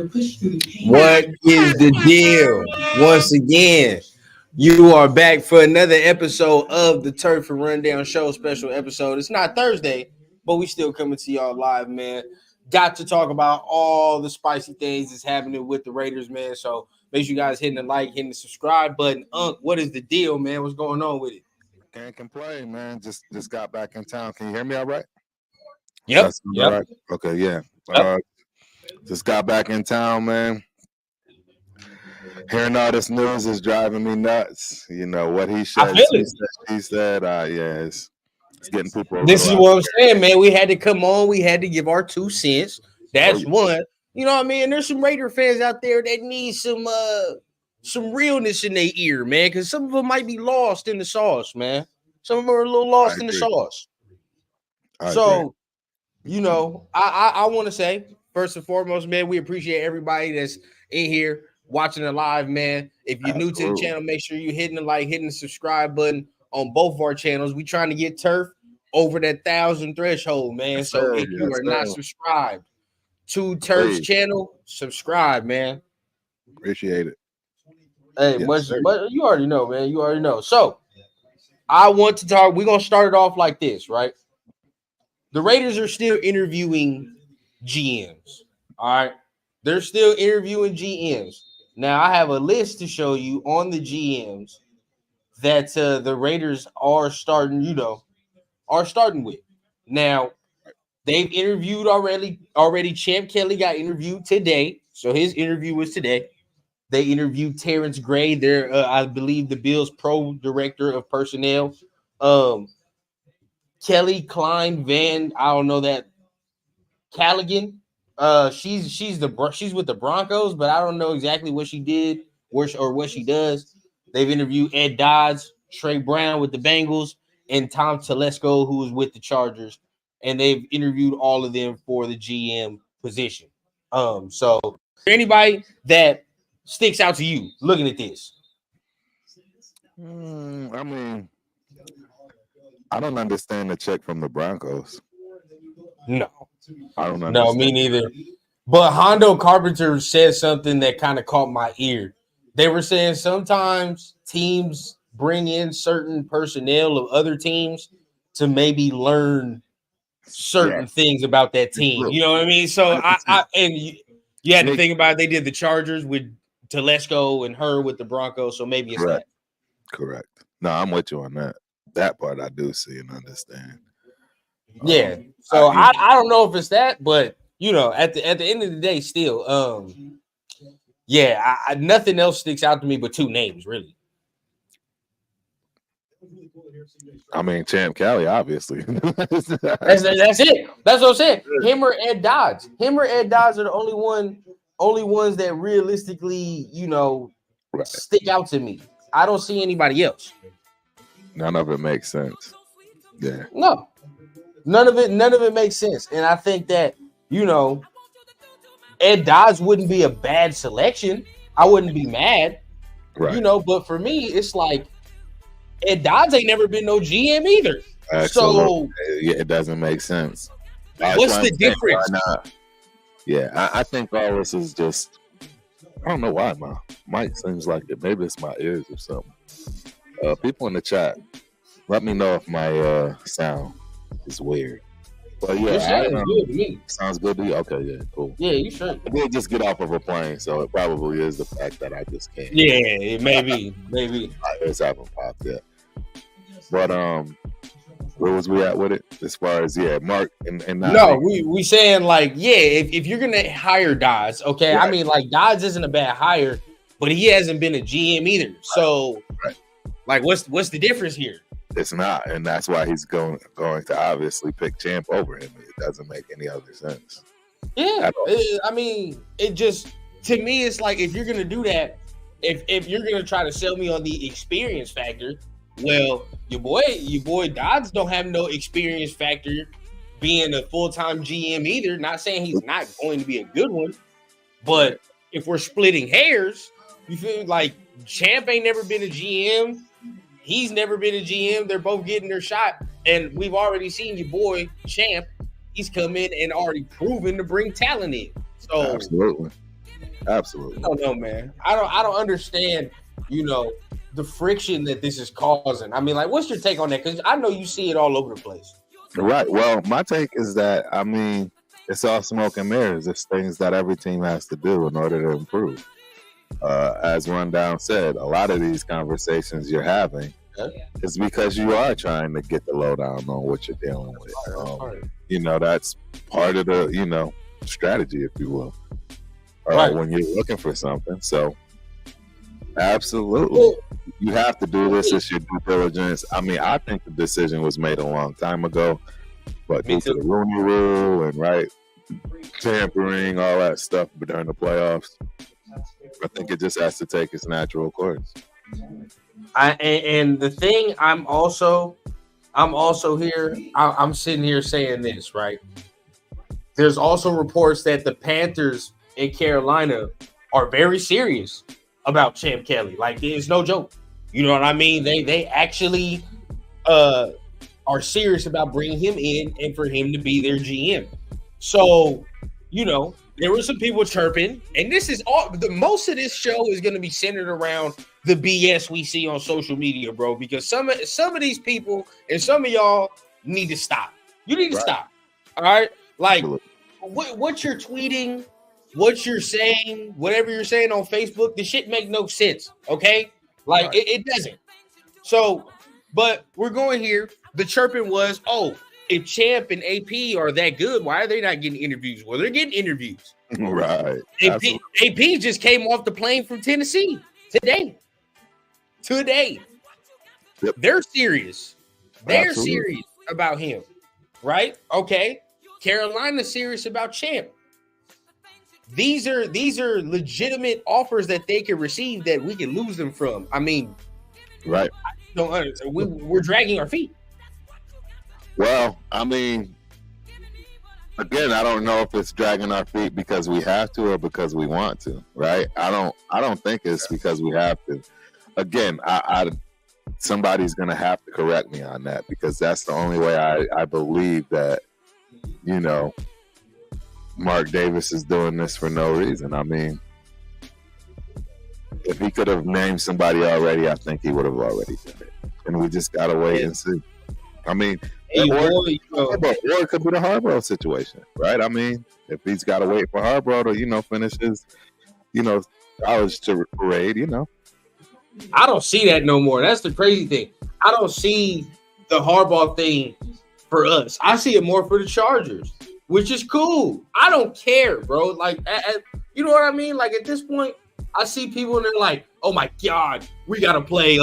What is the deal? Once again, you are back for another episode of the Turf and Rundown Show special episode. It's not Thursday, but we still coming to y'all live, man. Got to talk about all the spicy things that's happening with the Raiders, man. So make sure you guys hitting the like, hitting the subscribe button. What is the deal, man? What's going on with it? Can't complain, man. Just got back in town. Can you hear me all right? Yep. All right? Okay, yeah. Yep. Just got back in town, man. Hearing all this news is driving me nuts. You know what he said, she said. It's getting people. This is what I'm saying, man. We had to come on. We had to give our 2 cents. That's one. You know what I mean? There's some Raider fans out there that need some realness in their ear, man, because some of them might be lost in the sauce, man. Some of them are a little lost in the sauce. So, you know, I want to say, first and foremost, man, we appreciate everybody that's in here watching it live, man. If you're new to the channel, make sure you're hitting the like, hitting the subscribe button on both of our channels. We trying to get Turf over that 1,000 threshold, man. So if you are not subscribed to Turf's channel, subscribe, man. Appreciate it. Hey, but you already know, man. You already know. So I want to talk. We're gonna start it off like this, right? The Raiders are still interviewing GMs. All right, they're still interviewing GMs. Now I have a list to show you on the GMs that the Raiders are starting with. Now they've interviewed already. Champ Kelly got interviewed today, so his interview was today. They interviewed Terrence Gray, their I believe the Bills pro director of personnel. Kelly Klein Van, I don't know that Callaghan. She's with the Broncos, but I don't know exactly what she did or what she does. They've interviewed Ed Dodds, Trey Brown with the Bengals, and Tom Telesco, who is with the Chargers, and they've interviewed all of them for the GM position. So for anybody that sticks out to you looking at this? I mean, I don't understand the check from the Broncos. No, I don't understand. No, me neither. But Hondo Carpenter said something that kind of caught my ear. They were saying sometimes teams bring in certain personnel of other teams to maybe learn certain things about that team. You know what I mean? So you had to think about it. They did the Chargers with Telesco and her with the Broncos, so maybe it's that. Correct. No, I'm with you on that. That part I do see and understand. Yeah. So I don't know if it's that, but you know, at the end of the day, still, nothing else sticks out to me but 2 names, really. I mean, Champ Kelly, obviously. That's it. That's what I'm saying. Him or Ed Dodds. Him or Ed Dodds are the only ones that realistically, stick out to me. I don't see anybody else. None of it makes sense. Yeah. No. None of it makes sense. And I think that, Ed Dodds wouldn't be a bad selection. I wouldn't be mad. Right. But for me, it's like Ed Dodds ain't never been no GM either. So it doesn't make sense. What's the difference? I think all this is just, I don't know why my mic seems like it. Maybe it's my ears or something. People in the chat, let me know if my sound is weird. But sounds good to me. Sounds good to you? Okay, yeah, cool. Yeah, you should. I did just get off of a plane, so it probably is the fact that I just can't. Yeah, it may be. Maybe. My ears haven't popped yet. But where was we at with it? As far as Mark and no, we saying like if you're gonna hire Dodds, okay. Right. I mean, like Dodds isn't a bad hire, but he hasn't been a GM either. So like what's the difference here? It's not, and that's why he's going to obviously pick Champ over him. It doesn't make any other sense. Yeah, I mean, it just, to me, it's like if you're gonna do that, if you're gonna try to sell me on the experience factor, well, your boy Dodds don't have no experience factor being a full-time GM either. Not saying he's not going to be a good one, but if we're splitting hairs, you feel like Champ ain't never been a GM. He's never been a GM. They're both getting their shot. And we've already seen your boy, Champ. He's come in and already proven to bring talent in. So, absolutely. Absolutely. I don't know, man. I don't understand, the friction that this is causing. I mean, like, what's your take on that? Because I know you see it all over the place. Right. Well, my take is that, I mean, it's all smoke and mirrors. It's things that every team has to do in order to improve. As Rundown said, a lot of these conversations you're having is because you are trying to get the lowdown on what you're dealing with. That's part of the, strategy, if you will, when you're looking for something. So, absolutely. You have to do this. It's your due diligence. I mean, I think the decision was made a long time ago, but due to the Rooney Rule and tampering, all that stuff during the playoffs, I think it just has to take its natural course. And the thing, I'm also here. I'm sitting here saying this, right? There's also reports that the Panthers in Carolina are very serious about Champ Kelly. Like, it's no joke. You know what I mean? They actually are serious about bringing him in and for him to be their GM. So, there were some people chirping, and this is all. Most of this show is going to be centered around the BS we see on social media, bro. Because some of these people and some of y'all need to stop. You need to stop. All right, like what you're tweeting, what you're saying, whatever you're saying on Facebook, the shit make no sense. Okay. Like, it doesn't. So, but we're going here. The chirping was, if Champ and AP are that good, why are they not getting interviews? Well, they're getting interviews. Right. AP just came off the plane from Tennessee today. Yep. They're serious. They're serious about him. Right? Okay. Carolina's serious about Champ. These are legitimate offers that they can receive that we can lose them from. I mean, right. We're dragging our feet. Well, I mean, again, I don't know if it's dragging our feet because we have to or because we want to, right? I don't think it's because we have to. Again, somebody's going to have to correct me on that because that's the only way I believe that, Mark Davis is doing this for no reason. I mean, if he could have named somebody already, I think he would have already done it. And we just got to wait and see. I mean, or it could be the Harbaugh situation, right? I mean, if he's got to wait for Harbaugh to, finish his, college parade, I don't see that no more. That's the crazy thing. I don't see the Harbaugh thing for us. I see it more for the Chargers, which is cool. I don't care, bro. Like, you know what I mean? Like, at this point, I see people and they're like, "Oh my God, we gotta play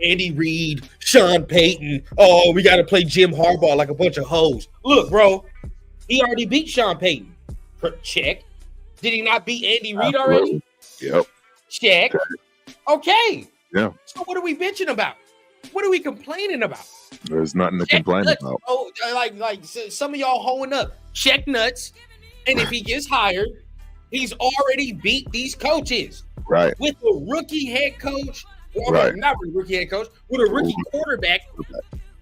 Andy Reid, Sean Payton. Oh, we gotta play Jim Harbaugh like a bunch of hoes." Look, bro, he already beat Sean Payton. Check. Did he not beat Andy Reid already? Yep. Check. Okay. Yeah. So what are we bitching about? What are we complaining about? There's nothing to complain about. Oh, like some of y'all hoeing up. Check nuts. And if he gets hired, he's already beat these coaches. Right. With a rookie head coach. Right. Not with a rookie head coach. With a rookie quarterback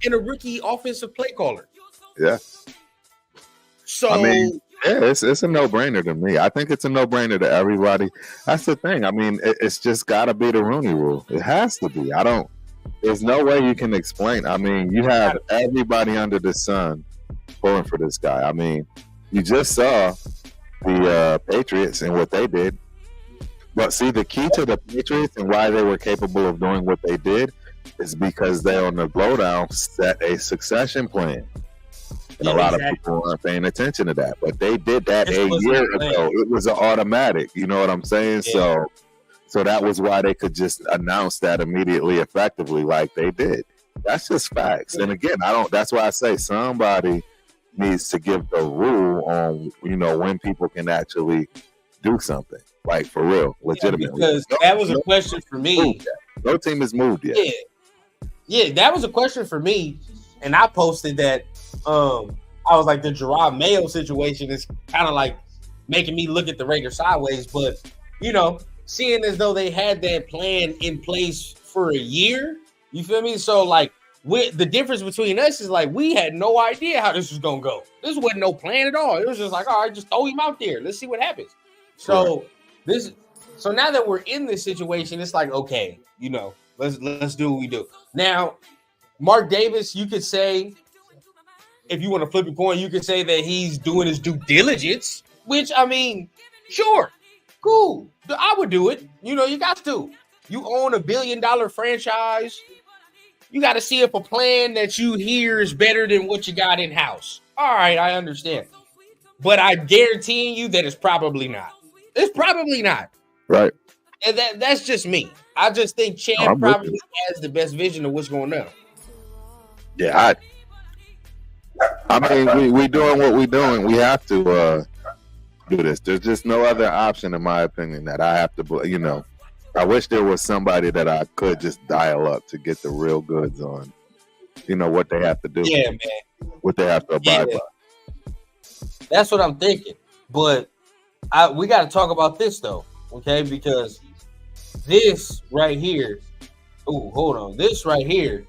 and a rookie offensive play caller. Yeah. So, I mean, yeah, it's a no-brainer to me. I think it's a no-brainer to everybody. That's the thing. I mean, it's just got to be the Rooney Rule. It has to be. There's no way you can explain. I mean, you have everybody under the sun pulling for this guy. I mean, you just saw the Patriots and what they did. But see, the key to the Patriots and why they were capable of doing what they did is because they, on the blowdown, set a succession plan. And a lot of people aren't paying attention to that. But they did that a year ago. It was an automatic. You know what I'm saying? Yeah. So that was why they could just announce that immediately, effectively, like they did. That's just facts. And again, that's why I say somebody needs to give the rule on, when people can actually do something. Like, for real, legitimately. Because that was a question for me. No team has moved yet. Yeah, that was a question for me. And I posted that I was like, the Gerard Mayo situation is kind of like making me look at the Raiders sideways. But, seeing as though they had that plan in place for a year, you feel me? So, like, the difference between us is, like, we had no idea how this was going to go. This wasn't no plan at all. It was just like, all right, just throw him out there. Let's see what happens. So, this. So now that we're in this situation, it's like, okay, let's do what we do. Now, Mark Davis, you could say, if you want to flip a coin, you could say that he's doing his due diligence, which, I mean, sure, cool. I would do it. You got to. You own $1 billion franchise. You got to see if a plan that you hear is better than what you got in house. All right, I understand. But I guarantee you that it's probably not. It's probably not. Right. And that's just me. I just think Chad probably has the best vision of what's going on. Yeah, I mean, we doing what we doing. We have to do this. There's just no other option, in my opinion, that I have to, I wish there was somebody that I could just dial up to get the real goods on, what they have to do. Yeah, man. What they have to abide by. That's what I'm thinking. But we got to talk about this, though, okay? Because this right here, hold on. This right here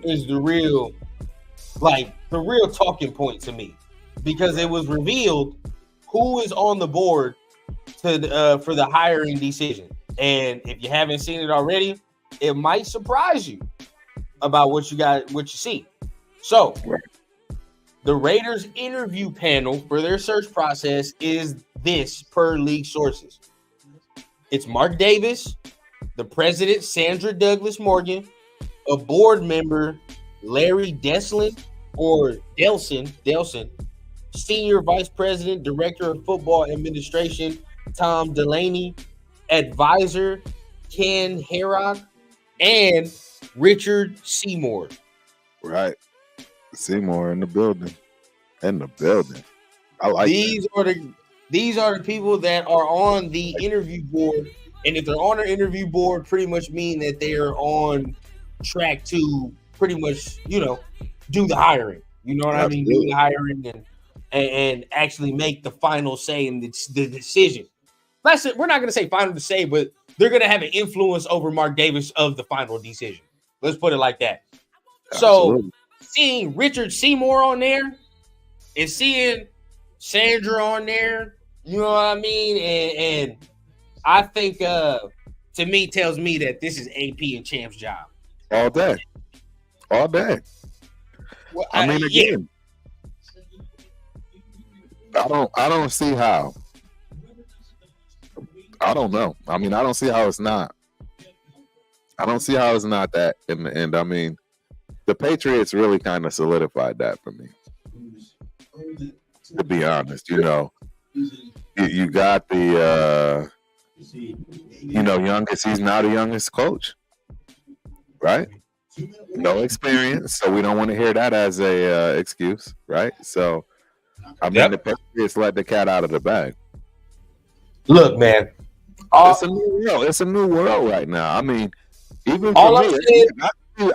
is the real talking point to me. Because it was revealed who is on the board for the hiring decision. And if you haven't seen it already, it might surprise you about what you see. So, the Raiders interview panel for their search process is this, per league sources. It's Mark Davis, the president, Sandra Douglas Morgan, a board member, Larry Delson, senior vice president, director of football administration, Tom Delaney, advisor, Ken Herrock, and Richard Seymour. Right. Seymour in the building. I like these are the people that are on the interview board. And if they're on the interview board, pretty much mean that they are on track to pretty much, do the hiring. You know what I mean? Do the hiring and actually make the final say in the decision. We're not going to say final to say, but they're going to have an influence over Mark Davis of the final decision. Let's put it like that. Absolutely. So seeing Richard Seymour on there and seeing Sandra on there, you know what I mean? And I think to me tells me that this is AP and Champ's job. All day. Well, I mean, again, I don't see how. I don't know. I mean, I don't see how it's not. I don't see how it's not that in the end. I mean, the Patriots really kind of solidified that for me. To be honest, you got the youngest. He's now the youngest coach, right? No experience, so we don't want to hear that as a excuse, right? So, I mean, the Patriots let the cat out of the bag. Look, man, it's a new world. It's a new world right now. I mean, even for me,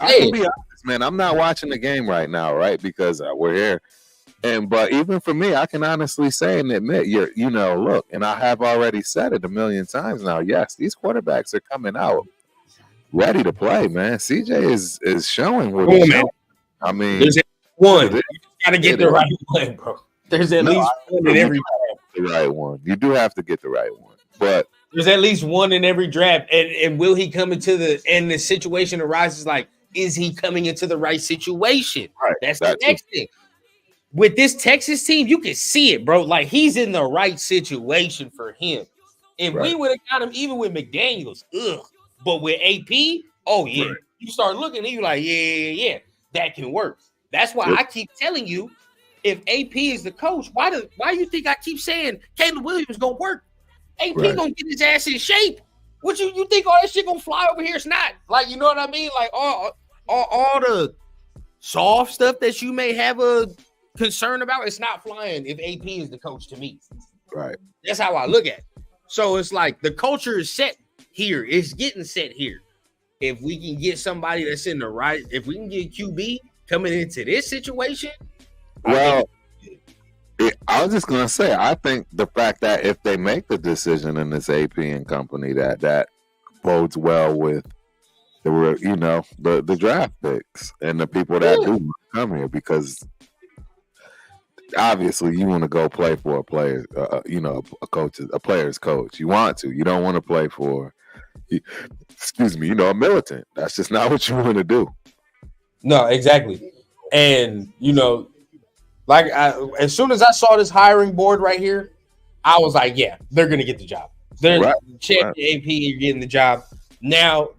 I can be honest, man. I'm not watching the game right now, right? Because we're here. But even for me, I can honestly say and admit, look, and I have already said it a million times now. Yes, these quarterbacks are coming out ready to play, man. CJ is showing what he's showing. I mean, there's one. You got to get the right one, bro. There's at least one in every draft. The right one. You do have to get the right one, but there's at least one in every draft. And will he come into the situation arises like, is he coming into the right situation? Right. That's the next thing. With this Texas team, you can see it, bro. Like, he's in the right situation for him. If we would have got him even with McDaniels, but with AP, oh yeah, you start looking and you're like, yeah, that can work. That's why I keep telling you, if AP is the coach, why do you think I keep saying Caleb Williams gonna work? AP gonna get his ass in shape. What you think all that shit gonna fly over here? It's not. Like, you know what I mean? Like all the soft stuff that you may have a concern about, it's not flying if AP is the coach to me. Right. That's how I look at it. So it's like the culture is set here. It's getting set here. If we can get somebody that's in the right, if we can get QB coming into this situation. Well, I was just gonna say, I think the fact that if they make the decision in this AP and company, that bodes well with the draft picks and the people that do come here, because obviously you want to go play for a player, a player's coach. You want to. You don't want to play for, a militant. That's just not what you want to do. No, exactly. And as soon as I saw this hiring board right here, I was like, yeah, they're gonna get the job. They're champion AP, you're getting the job. Now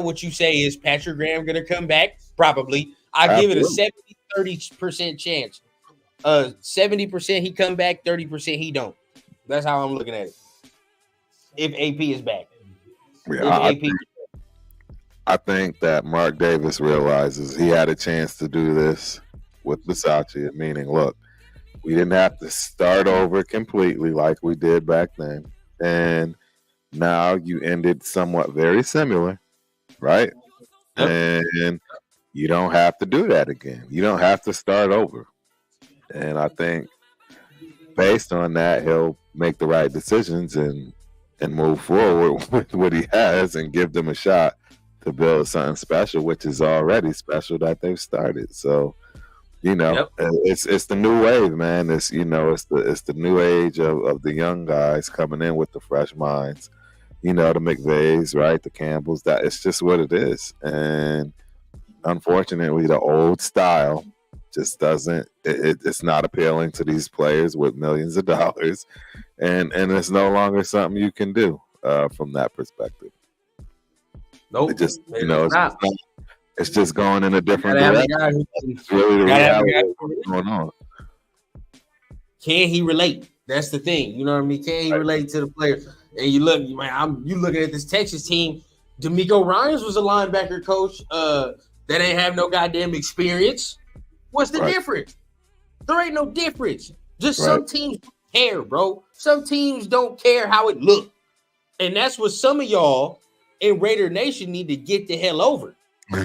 what you say is Patrick Graham gonna come back? Probably. I give it a 70-30% chance. 70% he come back, 30% he don't. That's how I'm looking at it. If AP is back. Yeah, I think that Mark Davis realizes he had a chance to do this with Bisaccia, meaning, look, we didn't have to start over completely like we did back then. And now you ended somewhat very similar, right? Yep. And you don't have to do that again. You don't have to start over. And I think based on that, he'll make the right decisions and move forward with what he has and give them a shot to build something special, which is already special that they've started. So, it's the new wave, man. It's the new age of the young guys coming in with the fresh minds. The McVays, right? The Campbells. That it's just what it is. And unfortunately, the old style just doesn't. It's not appealing to these players with millions of dollars, and it's no longer something you can do from that perspective. Nope. It just it's just going in a different direction. It's really the reality of what's going on. Can he relate? That's the thing. You know what I mean? Can he relate to the players? And you looking at this Texas team. D'Amico Ryans was a linebacker coach that ain't have no goddamn experience. What's the difference? There ain't no difference. Just some teams don't care, bro. Some teams don't care how it look. And that's what some of y'all in Raider Nation need to get the hell over,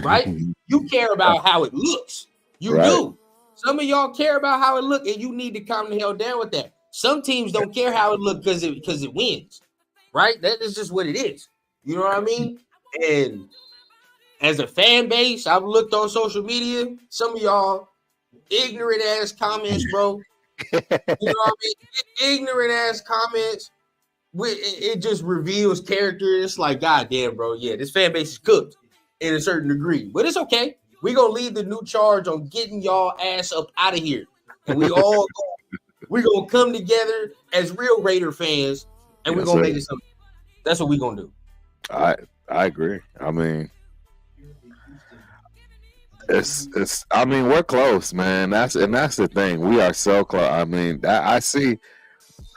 right? You care about how it looks. You do. Some of y'all care about how it look, and you need to calm the hell down with that. Some teams don't care how it look because it wins, right? That is just what it is. You know what I mean? And as a fan base, I've looked on social media. Some of y'all ignorant ass comments, bro. You know what I mean? Ignorant ass comments. It just reveals character. It's like, goddamn, bro. Yeah, this fan base is cooked in a certain degree, but it's okay. We're gonna lead the new charge on getting y'all ass up out of here, and we're gonna come together as real Raider fans, and we're gonna make it something. That's what we're gonna do. I agree. I mean, it's. I mean, we're close, man. That's the thing. We are so close. I mean, I see.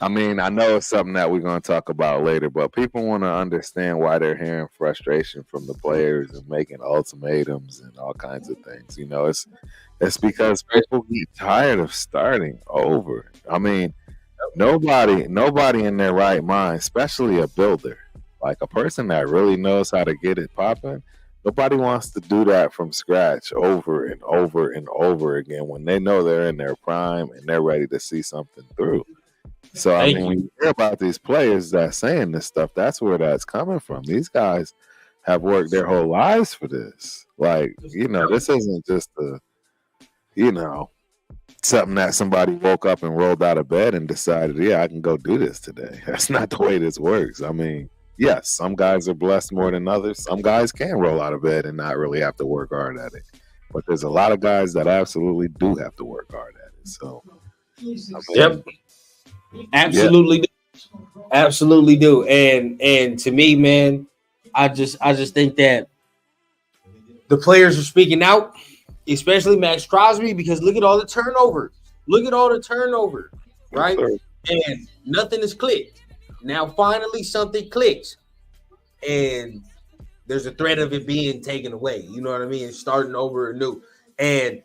I mean, I know it's something that we're going to talk about later, but people want to understand why they're hearing frustration from the players and making ultimatums and all kinds of things. It's because people get tired of starting over. I mean, nobody in their right mind, especially a builder, like a person that really knows how to get it popping, nobody wants to do that from scratch over and over and over again when they know they're in their prime and they're ready to see something through. So, I mean, when you hear about these players that saying this stuff, that's where that's coming from. These guys have worked their whole lives for this. Like, this isn't just something that somebody woke up and rolled out of bed and decided, yeah, I can go do this today. That's not the way this works. I mean, yes, some guys are blessed more than others. Some guys can roll out of bed and not really have to work hard at it. But there's a lot of guys that absolutely do have to work hard at it. So, yep. Absolutely do. Absolutely do. And to me, man, I just think that the players are speaking out, especially Maxx Crosby, because look at all the turnover. Look at all the turnover, right? And nothing is clicked. Now finally something clicks. And there's a threat of it being taken away. You know what I mean? Starting over anew. And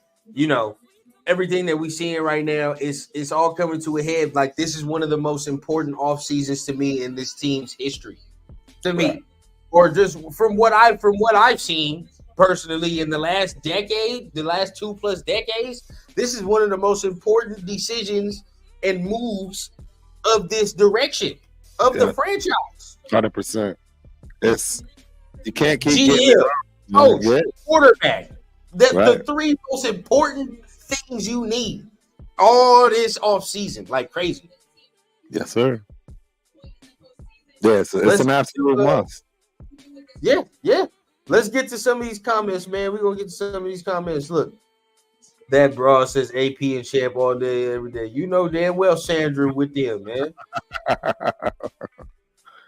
everything that we're seeing right now is all coming to a head. Like, this is one of the most important off seasons to me in this team's history. To me, or just from what I've seen personally in the last decade, the last 2+ decades, this is one of the most important decisions and moves of this direction of the franchise. 100%. You can't keep GM, quarterback. The three most important things you need all this off season like crazy. Yes, sir. Yeah, it's an absolute must. Yeah. Let's get to some of these comments, man. We're gonna get to some of these comments. Look, that bra says AP and Champ all day, every day. You know damn well Sandra with them, man.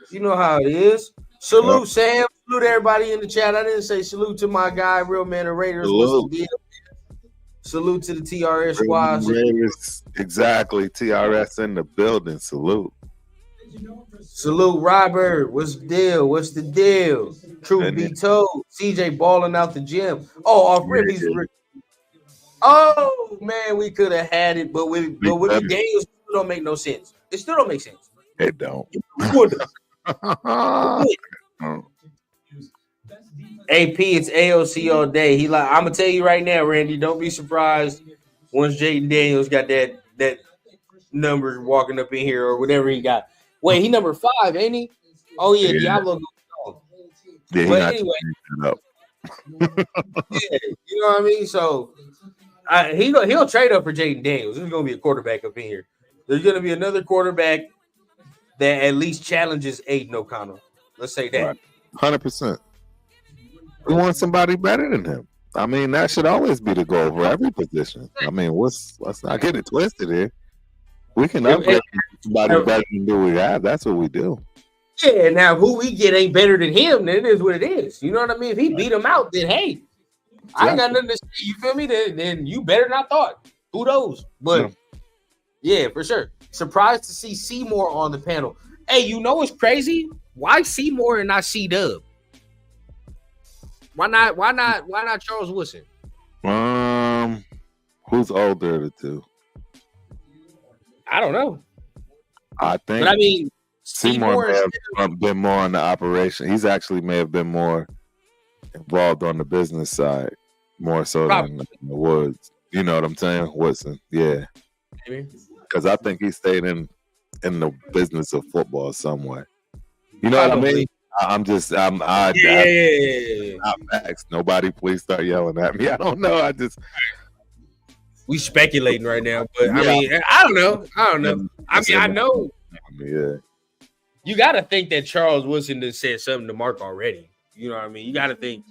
You know how it is. Salute, Sam. Salute everybody in the chat. I didn't say salute to my guy, Real Man of Raiders. What's the deal? Salute to the TRS squad. Raiders, exactly. TRS in the building. Salute. Salute, Robert. What's the deal? What's the deal? Truth be told, CJ balling out the gym. Oh, off rip, he's oh man, we could have had it, but with the Daniels, it still don't make no sense. It still don't make sense. It don't. AP, it's AOC all day. He like, I'm gonna tell you right now, Randy. Don't be surprised once Jaden Daniels got that number walking up in here or whatever he got. Wait, he number 5, ain't he? Oh yeah, Diablo. Yeah, but anyway, yeah, you know what I mean. So he'll trade up for Jaden Daniels. There's gonna be a quarterback up in here. There's gonna be another quarterback that at least challenges Aiden O'Connell. Let's say that. 100%. We want somebody better than him. I mean, that should always be the goal for every position. I mean, let's not get it twisted here. We can upgrade somebody better than who we have. That's what we do. Yeah, now who we get ain't better than him, then it is what it is. You know what I mean? If he beat him out, then hey, I ain't got nothing to say. You feel me? Then you better than I thought. Who knows? But yeah, for sure. Surprised to see Seymour on the panel. Hey, you know what's crazy? Why Seymour and not C-Dub? Why not Charles Woodson? Who's older of the two? I don't know. I think, but I mean, Seymour may have been more on the operation. He's actually may have been more involved on the business side, more so than the Woods. You know what I'm saying? Woodson, yeah. Because I think he stayed in the business of football some way. You know what I mean? I'm Max. Nobody please start yelling at me. I don't know. We speculating right now, but I mean, I don't know. I mean, I know. Yeah. You got to think that Charles Woodson done said something to Mark already. You know what I mean? You got to think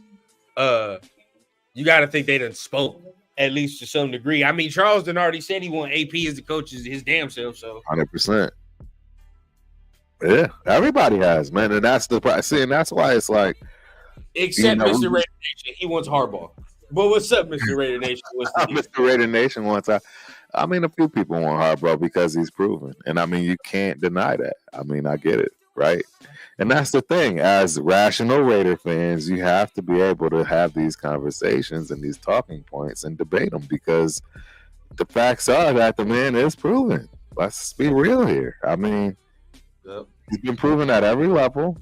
they done spoke at least to some degree. I mean, Charles done already said he want AP as the coach his damn self. So 100%. Yeah, everybody has, man, and that's the see, and that's why it's like, except Mr. Raider Nation, he wants Harbaugh. But what's up, Mr. Raider Nation? Mr. Raider Nation wants. I mean, a few people want Harbaugh because he's proven, and I mean, you can't deny that. I mean, I get it, right? And that's the thing. As rational Raider fans, you have to be able to have these conversations and these talking points and debate them because the facts are that the man is proven. Let's be real here. I mean. He's been proven at every level.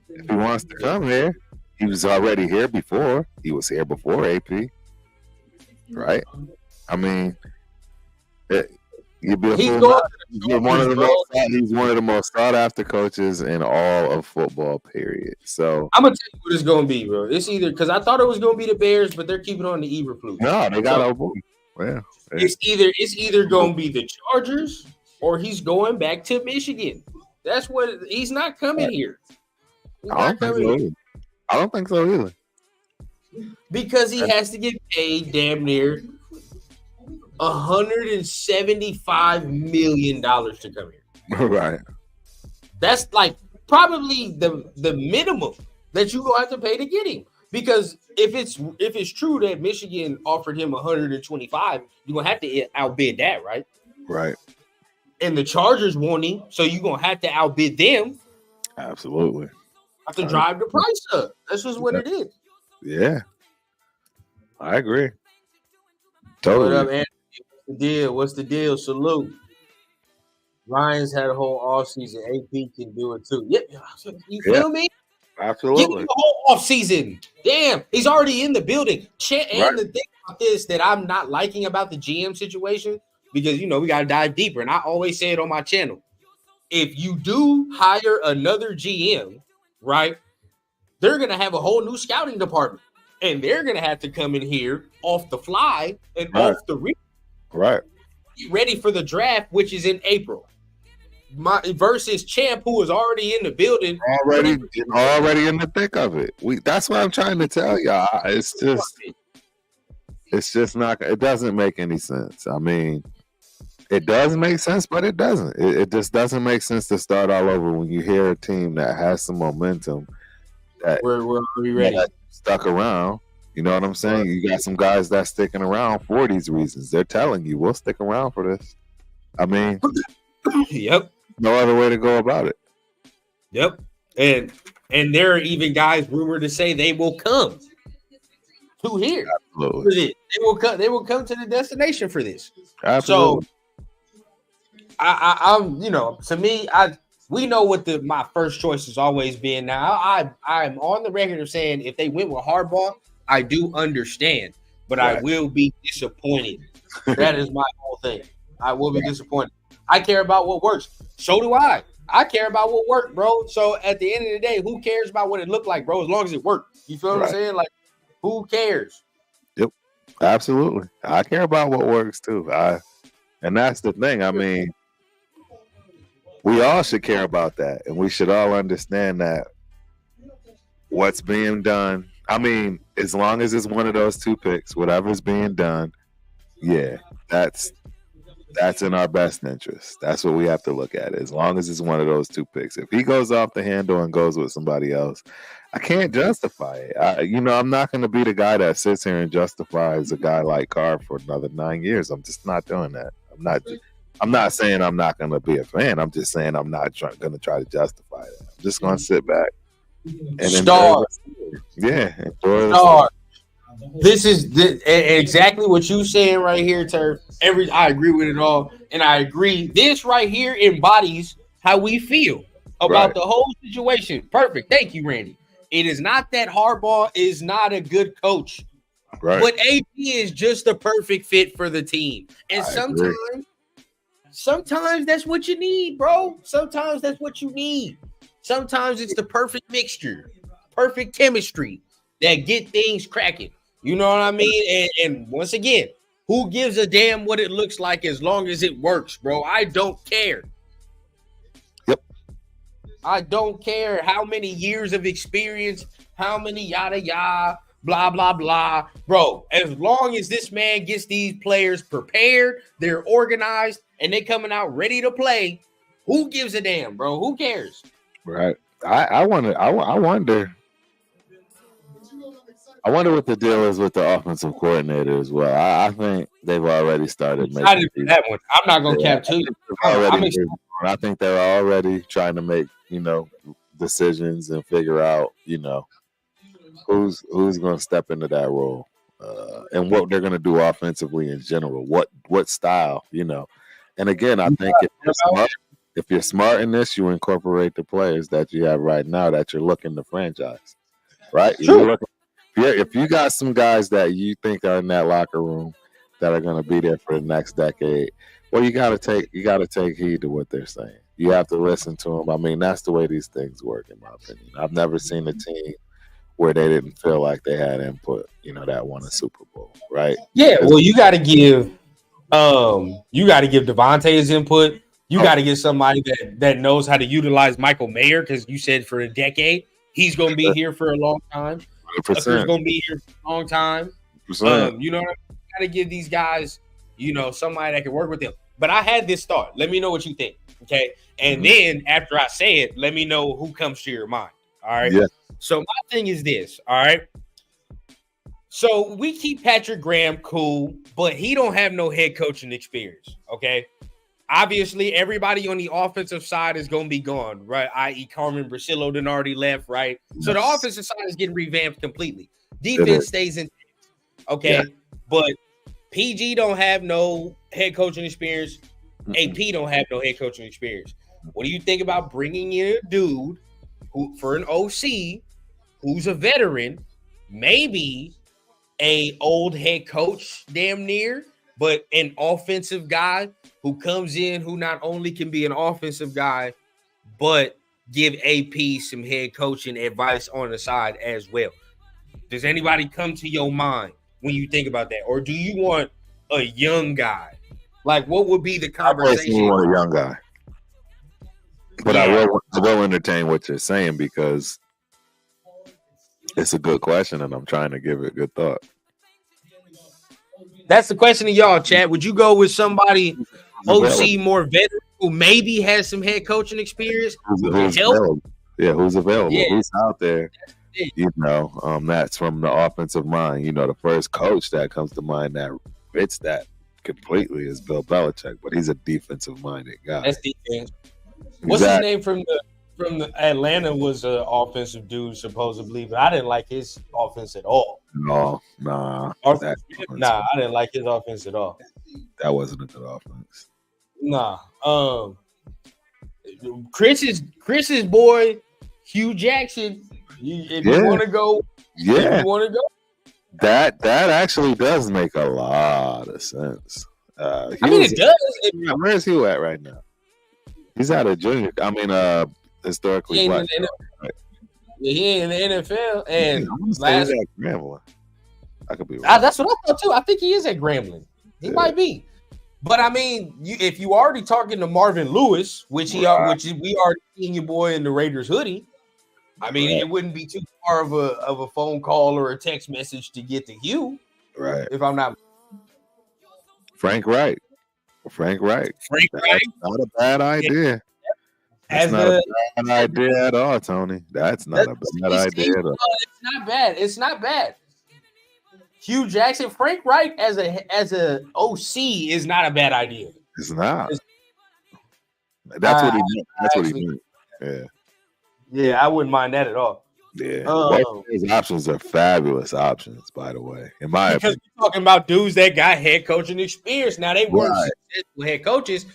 If he wants to come here, he was already here before. He was here before AP, right? I mean, you'd be he's one of the most sought after coaches in all of football. Period. So I'm gonna tell you what it's gonna be, bro. It's either because I thought it was gonna be the Bears, but they're keeping on the Eberflus. No, they got It's either gonna be the Chargers or he's going back to Michigan. That's what he's not coming here. I don't think so either. Because he has to get paid damn near $175 million to come here. Right. That's like probably the minimum that you're gonna have to pay to get him. Because if it's true that Michigan offered him 125, you're gonna have to outbid that, right? Right. And the Chargers want him, so you're gonna have to outbid them. Absolutely. Have to drive the price up. That's just what it is. Yeah. I agree. Totally. What up, Anthony? What's the deal? What's the deal? Salute. Lions had a whole offseason. AP can do it too. Yep. You feel me? Absolutely. Give me the whole offseason. Damn, he's already in the building. And the thing about this that I'm not liking about the GM situation, because, you know, we got to dive deeper. And I always say it on my channel. If you do hire another GM, right, they're going to have a whole new scouting department. And they're going to have to come in here off the fly and off the read. Right. get ready for the draft, which is in April. Versus Champ, who was already in the building, already in the thick of it. That's what I'm trying to tell y'all. It's just not. It doesn't make any sense. I mean, it does make sense, but it doesn't. It just doesn't make sense to start all over when you hear a team that has some momentum that we're ready, stuck around. You know what I'm saying? You got some guys that's sticking around for these reasons. They're telling you, we'll stick around for this. I mean, yep. No other way to go about it. Yep. And there are even guys rumored to say they will come to here. Absolutely. For this. They will come to the destination for this. Absolutely. So I'm to me, we know what my first choice has always been. Now I'm on the record of saying if they went with Harbaugh, I do understand, but right. I will be disappointed. That is my whole thing. I will be disappointed. I care about what works. So do I. I care about what worked, bro. So at the end of the day, who cares about what it looked like, bro? As long as it worked. You feel what I'm saying? Like, who cares? Yep. Absolutely. I care about what works too. And that's the thing. I mean, we all should care about that. And we should all understand that what's being done. I mean, as long as it's one of those two picks, whatever's being done, yeah, that's in our best interest. That's what we have to look at. As long as it's one of those two picks. If he goes off the handle and goes with somebody else, I can't justify it. I'm not going to be the guy that sits here and justifies a guy like Carr for another 9 years. I'm just not doing that. I'm not saying I'm not going to be a fan. I'm just saying I'm not going to try to justify that. I'm just going to sit back and enjoy This is exactly what you're saying right here, Turf. I agree with it all, and I agree. This right here embodies how we feel about the whole situation. Perfect. Thank you, Randy. It is not that Harbaugh is not a good coach, but AP is just the perfect fit for the team. And sometimes that's what you need, bro. Sometimes that's what you need. Sometimes it's the perfect mixture, perfect chemistry that get things cracking. You know what I mean? And once again, who gives a damn what it looks like as long as it works, bro? I don't care. Yep. I don't care how many years of experience, how many yada yada, blah, blah, blah. Bro, as long as this man gets these players prepared, they're organized, and they coming out ready to play, who gives a damn, bro? Who cares? Right. I wonder what the deal is with the offensive coordinator as well. I think they've already started making that one. I'm not going to cap to you. I think they're already trying to make, decisions and figure out, who's going to step into that role and what they're going to do offensively in general. What style, And again, I think if you're smart in this, you incorporate the players that you have right now that you're looking to franchise, right? Sure. If you got some guys that you think are in that locker room that are going to be there for the next decade, well, you got to take heed to what they're saying. You have to listen to them. I mean, that's the way these things work, in my opinion. I've never seen a team where they didn't feel like they had input, that won a Super Bowl, right? Yeah, well, you got to give Devontae his input. You got to get somebody that knows how to utilize Michael Mayer, because you said for a decade he's going to be here for a long time. He's going to be here for a long time. You got to give these guys, somebody that can work with them. But I had this thought. Let me know what you think, okay? And then after I say it, let me know who comes to your mind, all right? Yeah. So my thing is this, all right? So we keep Patrick Graham cool, but he don't have no head coaching experience, okay? Obviously, everybody on the offensive side is going to be gone, right? I.e. Carmen Brasillo done already left, right? Yes. So the offensive side is getting revamped completely. Defense stays in, okay? Yeah. But PG don't have no head coaching experience. AP don't have no head coaching experience. What do you think about bringing in a dude who, for an OC, who's a veteran, maybe a old head coach damn near, but an offensive guy who comes in who not only can be an offensive guy, but give AP some head coaching advice on the side as well? Does anybody come to your mind when you think about that? Or do you want a young guy Like, what would be the I conversation? want a young guy, but I will entertain what you're saying because it's a good question, and I'm trying to give it good thought. That's the question to y'all, chat. Would you go with somebody OC more veteran who maybe has some head coaching experience? Who's available? Yeah. Who's out there? You know, that's from the offensive mind. You know, the first coach that comes to mind that fits that completely is Bill Belichick, but he's a defensive-minded guy. That's defense. What's his name from the Atlanta was an offensive dude supposedly, but I didn't like his offense at all. Nah. I didn't like his offense at all. That wasn't a good offense. Nah. Chris's boy, Hugh Jackson. If you want to go, That actually does make a lot of sense. It does. Where's Hugh at right now? He's out of junior. I mean, historically black. He ain't in the NFL. And last at Grambling. I could be wrong. That's what I thought too. I think he is at Grambling. He might be. But I mean, if you already talking to Marvin Lewis, which we already seen your boy in the Raiders hoodie, I mean, it wouldn't be too far of a phone call or a text message to get to Hugh. Right. If I'm not Frank Wright. That's not a bad idea. That's not a bad idea at all, Tony. That's not a bad idea at all. It's not bad. Hugh Jackson, Frank Wright as a OC is not a bad idea. It's not. That's what he meant. That's what he meant. Yeah. Yeah, I wouldn't mind that at all. Yeah. His options are fabulous options, by the way. In my opinion. We're talking about dudes that got head coaching experience. Now they weren't successful head coaches,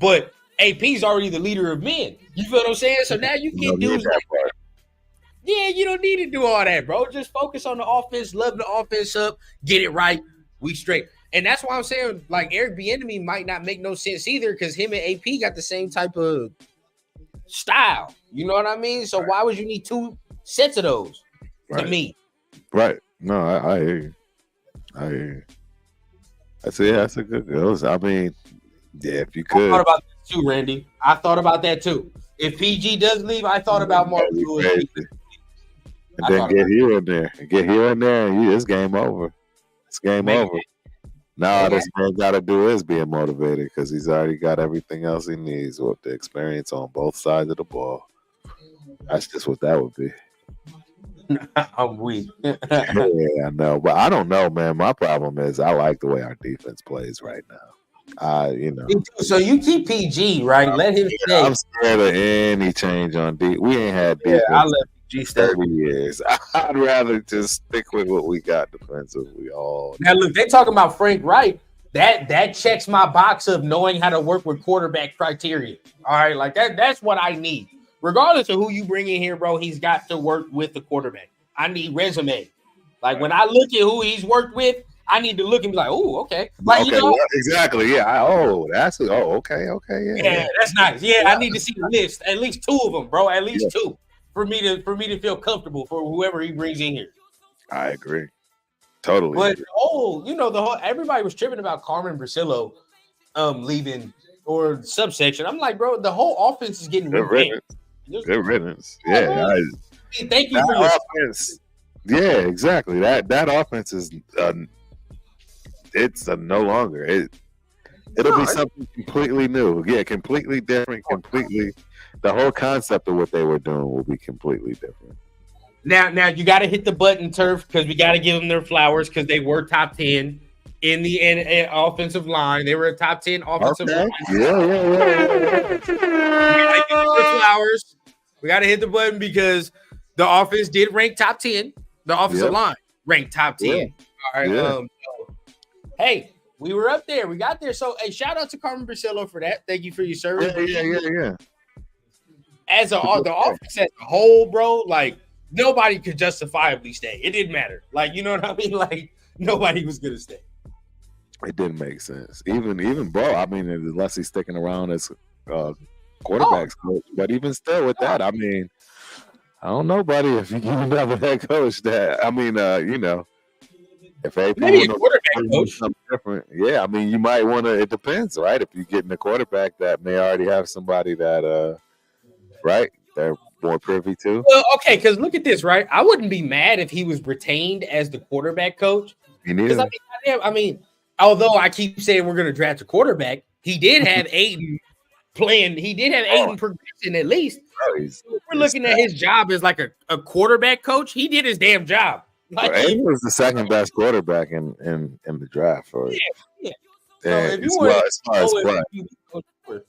but AP's already the leader of men. You feel what I'm saying? So now you get dudes like that. Yeah, you don't need to do all that, bro. Just focus on the offense, love the offense up, get it right. We straight. And that's why I'm saying, like, Eric Bieniemy might not make no sense either because him and AP got the same type of style. You know what I mean? So why would you need two sets of those to me? Right. No, I hear you. That's a good goal. I mean, yeah, if you could. I thought about that too, Randy. I thought about that too. If PG does leave, I thought about Marvin Lewis. And then get here and there. And it's game over. It's game over. Now all this man got to do is being motivated because he's already got everything else he needs with the experience on both sides of the ball. That's just what that would be. I'm weak. Yeah, I know. But I don't know, man. My problem is I like the way our defense plays right now. So you keep PG, right? Let him stay. I'm scared of any change on D. We ain't had defense. I let PG stay 30 years. I'd rather just stick with what we got defensively. Now look, they talking about Frank Wright. That checks my box of knowing how to work with quarterback criteria. All right, like that's what I need. Regardless of who you bring in here, bro, he's got to work with the quarterback. I need resume. Like when I look at who he's worked with, I need to look and be like, oh, okay. Like exactly. Yeah. Okay. Yeah, that's nice. Yeah, I need to see the list. At least two of them, bro. At least two for me to feel comfortable for whoever he brings in here. I agree. Totally. But everybody was tripping about Carmen Brasillo leaving or subsection. I'm like, bro, the whole offense is getting revamped. Good riddance. Yeah. Thank you for your offense. Yeah, exactly. That offense is it's no longer. It'll be something completely new. Yeah, completely different. Completely, the whole concept of what they were doing will be completely different. Now you got to hit the button, Turf, because we got to give them their flowers because they were top 10 in the offensive line. They were a top 10 offensive line. Yeah. Flowers. We got to hit the button because the offense did rank top 10. The offensive line ranked top 10. Yeah. All right. Yeah. Hey, we were up there. We got there. So, hey, shout out to Carmen Brasillo for that. Thank you for your service. Yeah. As the offense as a whole, bro, like nobody could justifiably stay. It didn't matter. Like, you know what I mean? Like nobody was gonna stay. It didn't make sense. Even bro, I mean, unless he's sticking around as quarterbacks coach, but even still with that, I mean, I don't know, buddy. If you give another head coach that, I mean, if AP maybe a quarterback coach. something different. Yeah, I mean, you might want to. It depends, right? If you're getting a quarterback that may already have somebody that, right, they're more privy to. Well, okay, because look at this, right? I wouldn't be mad if he was retained as the quarterback coach. Because I mean, although I keep saying we're going to draft a quarterback, he did have Aiden playing. He did have Aiden progressing at least. We're looking at his job as like a quarterback coach. He did his damn job. Like, Aiden was the second best quarterback in the draft. Yeah. So if you want to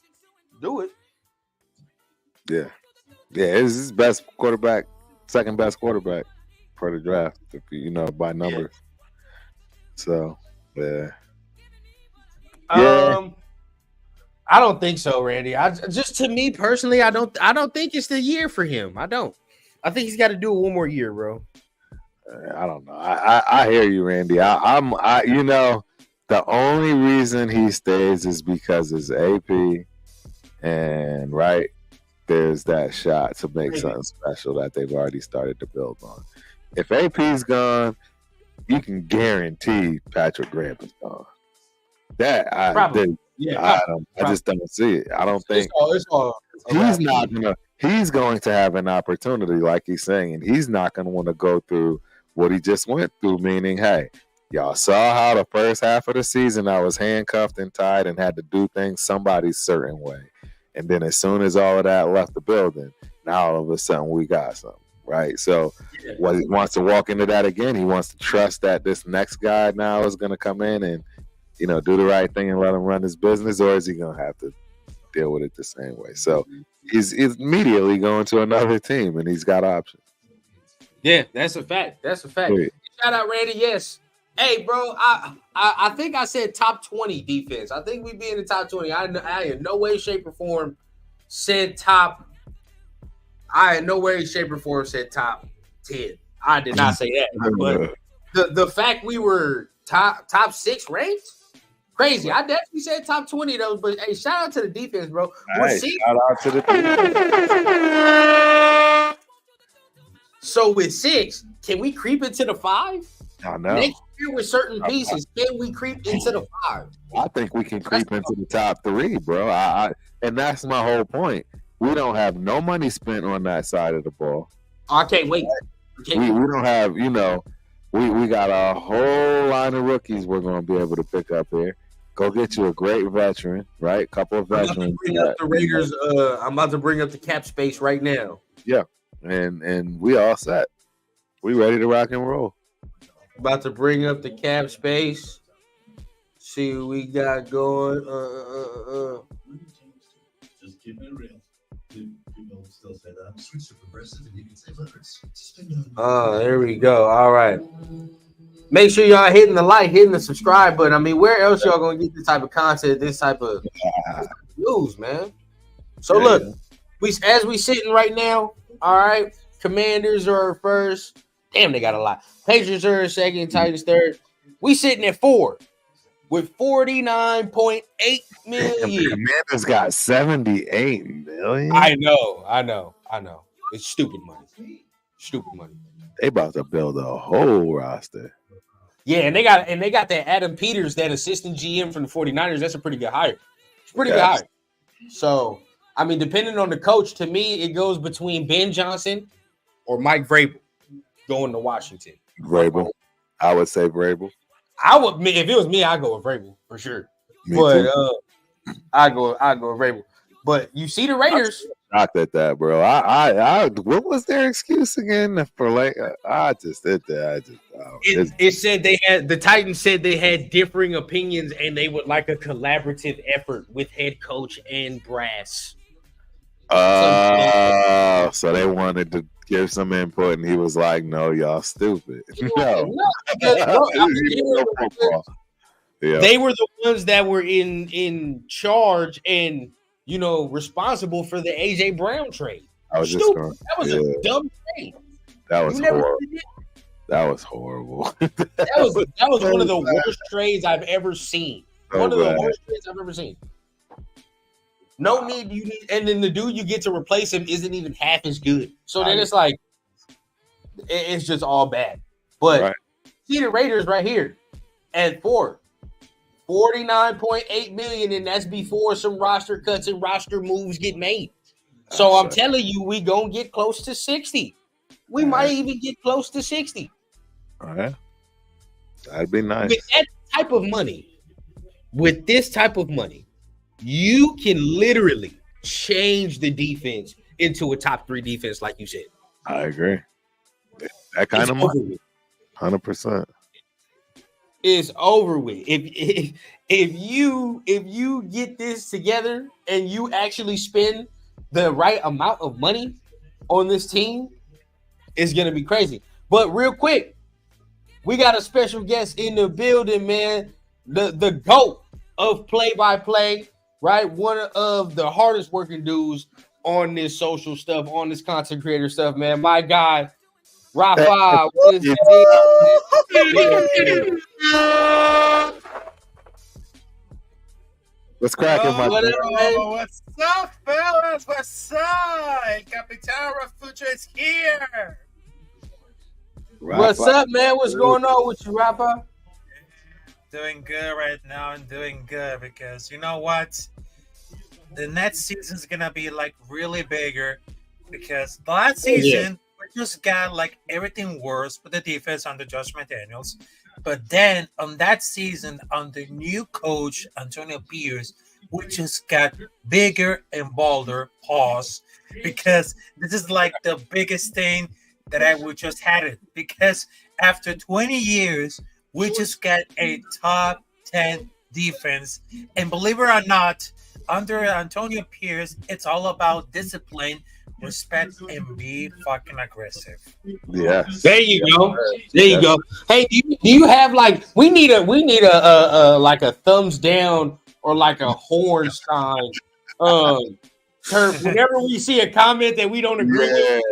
do it. Yeah. It's his best quarterback, second best quarterback for the draft, if by numbers. Yeah. So, yeah. I don't think so, Randy. To me personally, I don't think it's the year for him. I don't. I think he's got to do it one more year, bro. I don't know. I hear you, Randy. The only reason he stays is because it's AP, and right there's that shot to make something special that they've already started to build on. If AP's gone, you can guarantee Patrick Graham is gone. I just don't see it. I don't think he's going to have an opportunity, like he's saying, and he's not going to want to go through what he just went through, meaning, hey, y'all saw how the first half of the season I was handcuffed and tied and had to do things somebody's certain way. And then as soon as all of that left the building, now all of a sudden we got something, right? So what he wants to walk into that again, he wants to trust that this next guy now is going to come in and, do the right thing and let him run his business, or is he going to have to deal with it the same way? So he's immediately going to another team, and he's got options. Yeah, that's a fact. Shout out, Randy. Yes. Hey, bro, I think I said top 20 defense. I think we'd be in the top 20. I in no way, shape, or form said top. I in no way, shape, or form said top 10. I did not say that. But the fact we were top 6 ranked, crazy. I definitely said top 20 of those. But hey, shout out to the defense, bro. Shout out to the defense. So with 6, can we creep into the 5? I know. Next year with certain pieces, can we creep into the 5? I think we can creep into the top 3, bro. And that's my whole point. We don't have no money spent on that side of the ball. I can't wait. We don't have, we got a whole line of rookies we're going to be able to pick up here. Go get you a great veteran, right? Couple of veterans. I'm about to bring up the cap space right now. Yeah. And we all set. We ready to rock and roll. About to bring up the cap space. See what we got going. Just keep it real. People still say that. Switch to Progressive and you can save hundreds. There we go. All right. Make sure y'all hitting the like, hitting the subscribe button. I mean, where else y'all gonna get this type of content, this type of news, man? So look, we sitting right now. All right, Commanders are first. Damn, they got a lot. Patriots are second, Titans third. We sitting at 4 with 49.8 million. Commanders got 78 million. I know. It's stupid money. They about to build a whole roster. Yeah, and they got that Adam Peters, that assistant GM from the 49ers. That's a pretty good hire. It's pretty good hire. So, I mean, depending on the coach, to me, it goes between Ben Johnson or Mike Vrabel going to Washington. Vrabel. I would say Vrabel. If it was me, I'd go with Vrabel for sure. I go with Vrabel. But you see the Raiders. I'm shocked at that, bro. I what was their excuse again for It said the Titans said they had differing opinions and they would like a collaborative effort with head coach and brass. So they wanted to give some input, and he was like, "No, y'all stupid." No. They were the ones that were in charge and responsible for the AJ Brown trade. That was a dumb trade. That was horrible. That was horrible. that was one of the worst trades I've ever seen. One of the worst trades I've ever seen. No need, and then the dude you get to replace him isn't even half as good. So then it's like, it's just all bad. But see the Raiders right here, at 4. 49.8 million, and that's before some roster cuts and roster moves get made. So I'm telling you, we gonna get close to 60. We might even get close to 60. All right. That'd be nice. With that type of money, with this type of money, you can literally change the defense into a top 3 defense, like you said. I agree. That kind of money, 100%. It's over with. If you get this together and you actually spend the right amount of money on this team, it's gonna be crazy. But real quick, we got a special guest in the building, man. The GOAT of play-by-play, right? One of the hardest working dudes on this social stuff, on this content creator stuff, man. My guy, Rafa. What is What's cracking, my friend? What's up, fellas? What's up? Capitão Rafucho is here. Rafa. What's up, man? What's going on with you, Rafa? Doing good right now. I'm doing good because you know what? The next season's gonna be like really bigger because the last season we just got like everything worse with the defense under Josh McDaniels. But then on that season, under new coach Antonio Pierce, we just got bigger and bolder. Pause, because this is like the biggest thing that I would just had it. Because after 20 years, we just got a top 10 defense, and believe it or not, under Antonio Pierce, it's all about discipline, respect, and be fucking aggressive. Yeah, there you go. There you go. Hey, do you have like we need a like a thumbs down or like a horn sign? Whenever we see a comment that we don't agree with,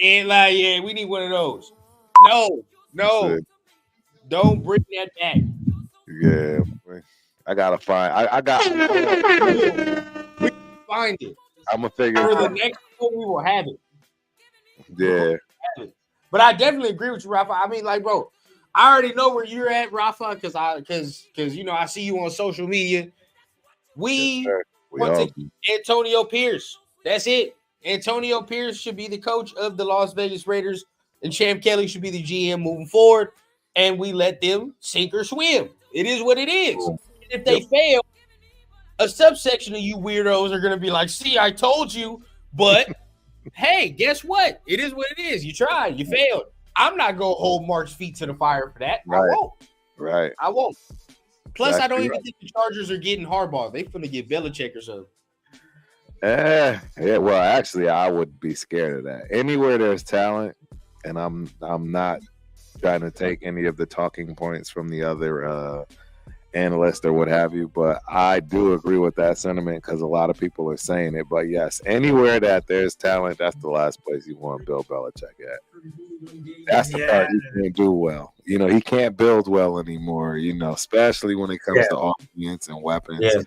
and like we need one of those. No, don't bring that back. Yeah, I gotta find. I got. We find it. I'm gonna figure for the next one. We will have it. Yeah, but I definitely agree with you, Rafa. I mean, like, bro, I already know where you're at, Rafa, because you know I see you on social media. We want to Antonio Pierce. That's it. Antonio Pierce should be the coach of the Las Vegas Raiders, and Champ Kelly should be the GM moving forward. And we let them sink or swim. It is what it is. And if they fail, a subsection of you weirdos are going to be like, see, I told you. But, hey, guess what? It is what it is. You tried. You failed. I'm not going to hold Mark's feet to the fire for that. Right. I won't. Right. I won't. Plus, I don't even think the Chargers are getting Harbaugh. They finna get Belichick or something. Yeah. Well, actually, I would be scared of that. Anywhere there's talent, and I'm not trying to take any of the talking points from the other analysts or what have you, but I do agree with that sentiment because a lot of people are saying it. But yes, anywhere that there's talent, that's the last place you want Bill Belichick at. That's the part he can't do well. You know, he can't build well anymore, you know, especially when it comes to offense and weapons. Yeah.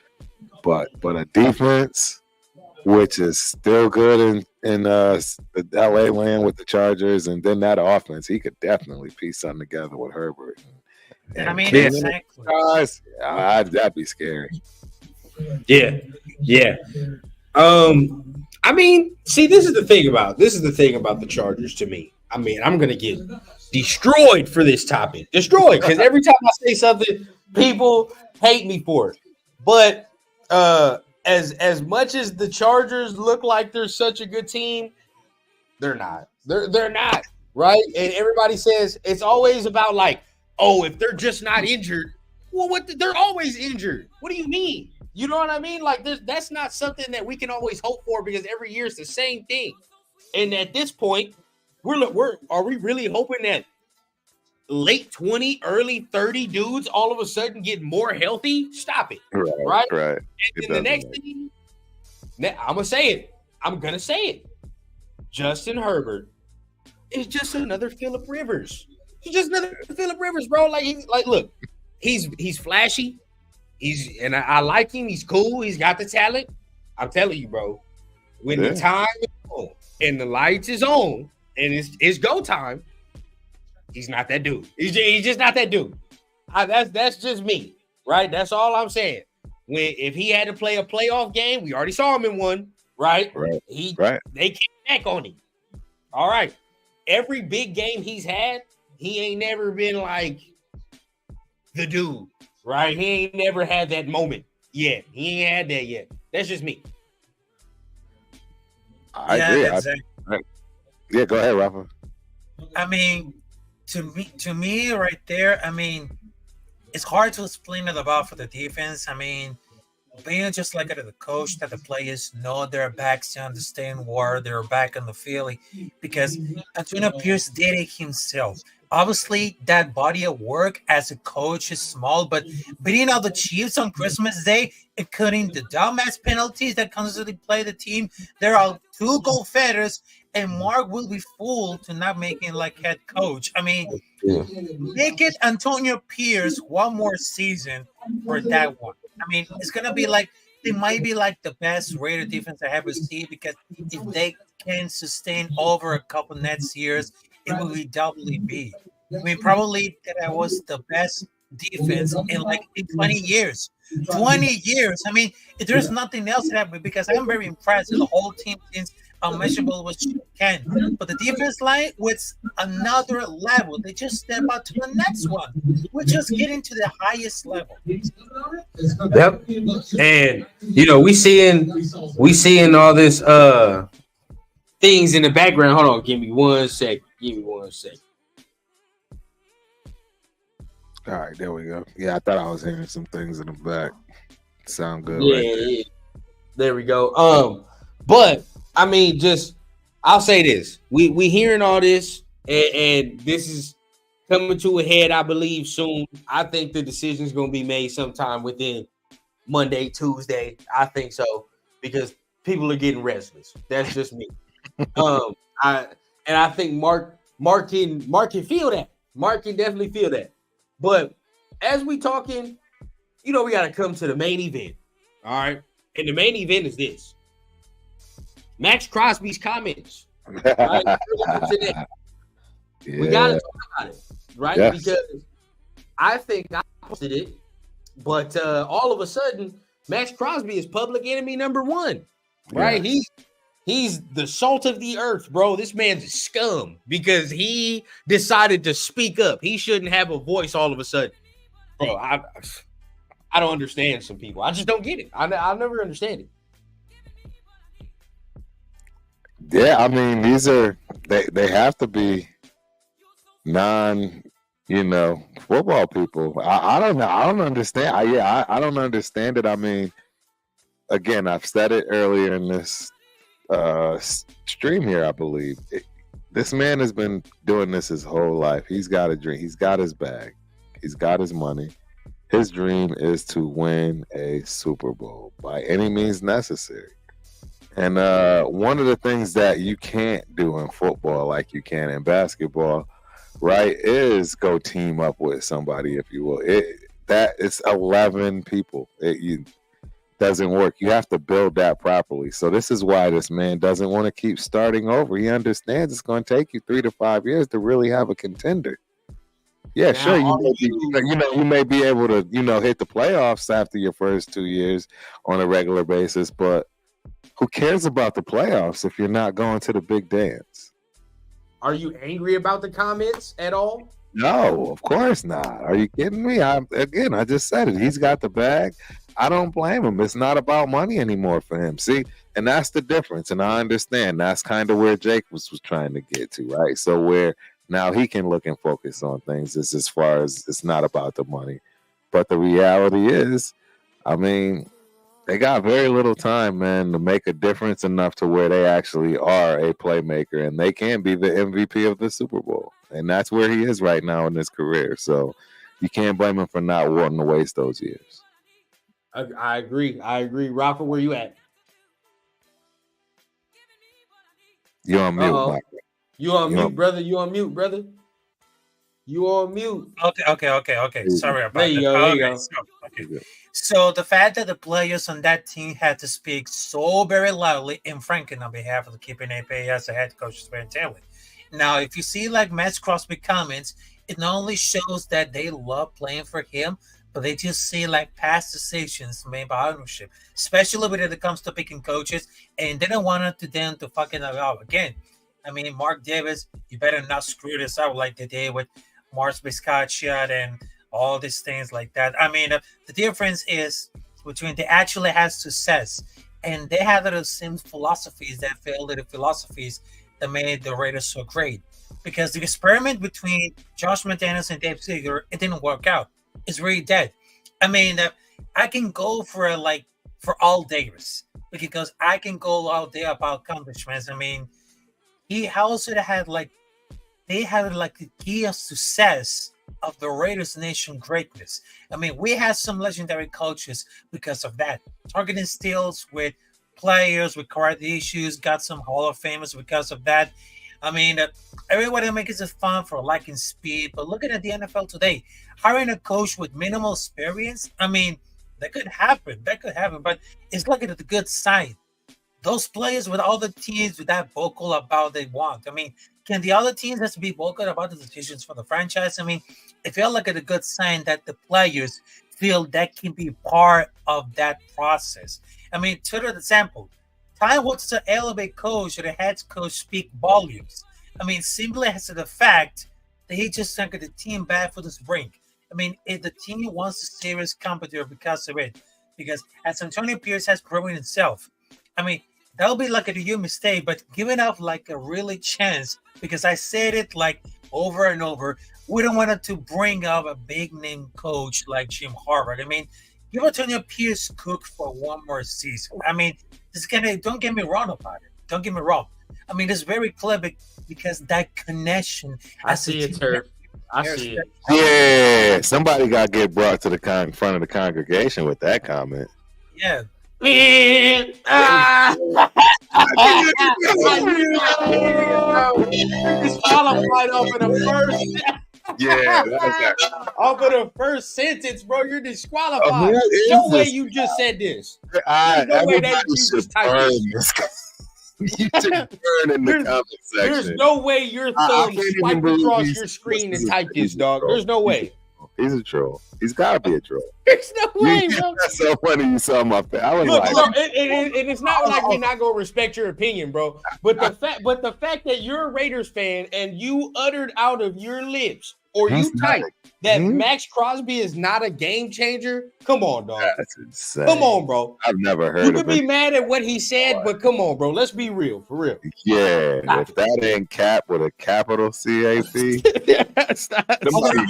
But a defense, which is still good in the LA land with the Chargers, and then that offense, he could definitely piece something together with Herbert. I mean, exactly. Guys, that'd be scary. Yeah. I mean, see, this is the thing about the Chargers to me. I mean, I'm gonna get destroyed for this topic. Destroyed, because every time I say something, people hate me for it. But as much as the Chargers look like they're such a good team, they're not. They're not, right? And everybody says it's always about like, oh, if they're just not injured. Well, they're always injured. What do you mean? You know what I mean? Like that's not something that we can always hope for because every year it's the same thing. And at this point, are we really hoping that late 20, early 30 dudes all of a sudden get more healthy? Stop it. Right. And then the next thing, I'm going to say it. Justin Herbert is just another Phillip Rivers. He's just another Phillip Rivers, bro. Look, he's flashy. And I like him. He's cool. He's got the talent. I'm telling you, bro, when the time is on and the lights is on and it's go time, he's not that dude. He's just not that dude. That's just me, right? That's all I'm saying. If he had to play a playoff game, we already saw him in one, right? Right. They came back on him. All right. Every big game he's had, he ain't never been like the dude, right? He ain't never had that moment yet. He ain't had that yet. That's just me. I agree. Yeah, go ahead, Rafa. I mean, to me, right there. I mean, it's hard to explain it about for the defense. I mean, being just like the coach, that the players know their backs to understand where they're back on the field, because Antonio Pierce did it himself. Obviously, that body of work as a coach is small, but beating out the Chiefs on Christmas Day, including the dumbass penalties that constantly play the team, there are 2 gold feathers, and Mark will be fooled to not making like head coach. I mean, make it Antonio Pierce one more season for that one. I mean, it's gonna be like they might be like the best Raider defense I ever seen, because if they can sustain over a couple next years, it will be doubly big. I mean, probably that was the best defense in 20 years. 20 years. I mean, there's nothing else that happened, because I'm very impressed with the whole team since unmeasurable was Ken. But the defense line was another level. They just step out to the next one. We're just getting to the highest level. Yep. And we seeing all this things in the background. Hold on, give me one sec. All right, there we go. Yeah, I thought I was hearing some things in the back. Sound good. Yeah, right there we go. But I mean, I'll say this: we hearing all this, and this is coming to a head, I believe, soon. I think the decision is going to be made sometime within Monday, Tuesday. I think so, because people are getting restless. That's just me. I think Mark can feel that. Mark can definitely feel that. But as we talking, we got to come to the main event. All right. And the main event is this: Maxx Crosby's comments. Right? We got to talk about it, right? Yes. Because I think I posted it, but all of a sudden, Maxx Crosby is public enemy number 1, right? Yes. He's the salt of the earth, bro. This man's a scum because he decided to speak up. He shouldn't have a voice all of a sudden. Bro, I don't understand some people. I just don't get it. I'll never understand it. Yeah, I mean, these are they have to be football people. I don't know. I don't understand. I don't understand it. I mean, again, I've said it earlier in this stream here, I believe. This man has been doing this his whole life. He's got a dream. He's got his bag. He's got his money. His dream is to win a Super Bowl by any means necessary. And one of the things that you can't do in football like you can in basketball, right, is go team up with somebody, if you will. It's 11 people. It doesn't work. You have to build that properly. So this is why this man doesn't want to keep starting over. He understands it's going to take you 3 to 5 years to really have a contender. Yeah, now, sure. You may be able to, hit the playoffs after your first 2 years on a regular basis, but who cares about the playoffs if you're not going to the big dance? Are you angry about the comments at all? No, of course not. Are you kidding me? I just said it. He's got the bag. I don't blame him. It's not about money anymore for him. See, and that's the difference. And I understand that's kind of where Jake was trying to get to, right? So where now he can look and focus on things as far as it's not about the money. But the reality is, I mean, they got very little time, man, to make a difference enough to where they actually are a playmaker and they can be the MVP of the Super Bowl. And that's where he is right now in his career. So you can't blame him for not wanting to waste those years. I agree. Rafa, where you at? You're on mute, Mike. You on mute, brother. You on mute, brother. You on mute. Okay. Sorry about that. There you go. So the fact that the players on that team had to speak so very loudly and frankly on behalf of the keeping AP as a head coach is very telling. Now, if you see like Maxx Crosby comments, it not only shows that they love playing for him, but they just see like past decisions made by ownership, especially when it comes to picking coaches, and they don't want it to them to fucking it up again. I mean, Mark Davis, you better not screw this up like they did with Mars Biscaccia and all these things like that. I mean, the difference is between they actually had success and they had the same philosophies that failed, the philosophies that made the Raiders so great. Because the experiment between Josh McDaniels and Dave Ziegler, it didn't work out. It's really dead. I mean, I can go for for all days because I can go all day about accomplishments. I mean, he also had they had like the key of success of the Raiders nation greatness. I mean, we had some legendary coaches because of that. Targeting steals with players with karate issues, got some Hall of Famers because of that. I mean, everybody makes it fun for liking speed, but looking at the NFL today, hiring a coach with minimal experience, I mean, that could happen. That could happen, but it's looking at the good side. Those players with all the teams with that vocal about they want. I mean, can the other teams have to be vocal about the decisions for the franchise? I mean, it felt like a good sign that the players feel that can be part of that process. I mean, to the example, time wants to elevate coach or the head coach speak volumes. I mean, simply as to the fact that he just sent the team back for this brink. I mean, if the team wants a serious competitor because of it, because as Antonio Pierce has proven himself, I mean, that'll be like a huge mistake, but giving up like a really chance because I said it like over and over. We don't want to bring up a big name coach like Jim Harbaugh. I mean, give Antonio Pierce cook for one more season. I mean, this gonna don't get me wrong about it. Don't get me wrong. I mean, it's very clever because that connection. I see it, Turf. I see it. Yeah, somebody got to get brought to the front of the congregation with that comment. Yeah. Disqualified off of the first. Yeah, off of the first sentence, bro. You're disqualified. No way you just said this. There's no way that you just typed this. You should burn in the comment section. There's no way your thumb swiped across your screen and typed this, dog. There's no way. He's a troll. He's got to be a troll. There's no way, bro. That's so funny you saw my face. I was like, bro, and it's not like we're not gonna respect your opinion, bro. But the fact that you're a Raiders fan and you uttered out of your lips or you typed that Maxx Crosby is not a game changer. Come on, dog. That's insane. Come on, bro. I've never heard. You could be mad at what he said, but come on, bro. Let's be real, for real. Yeah, if that ain't cap with a capital CAP. I just wanted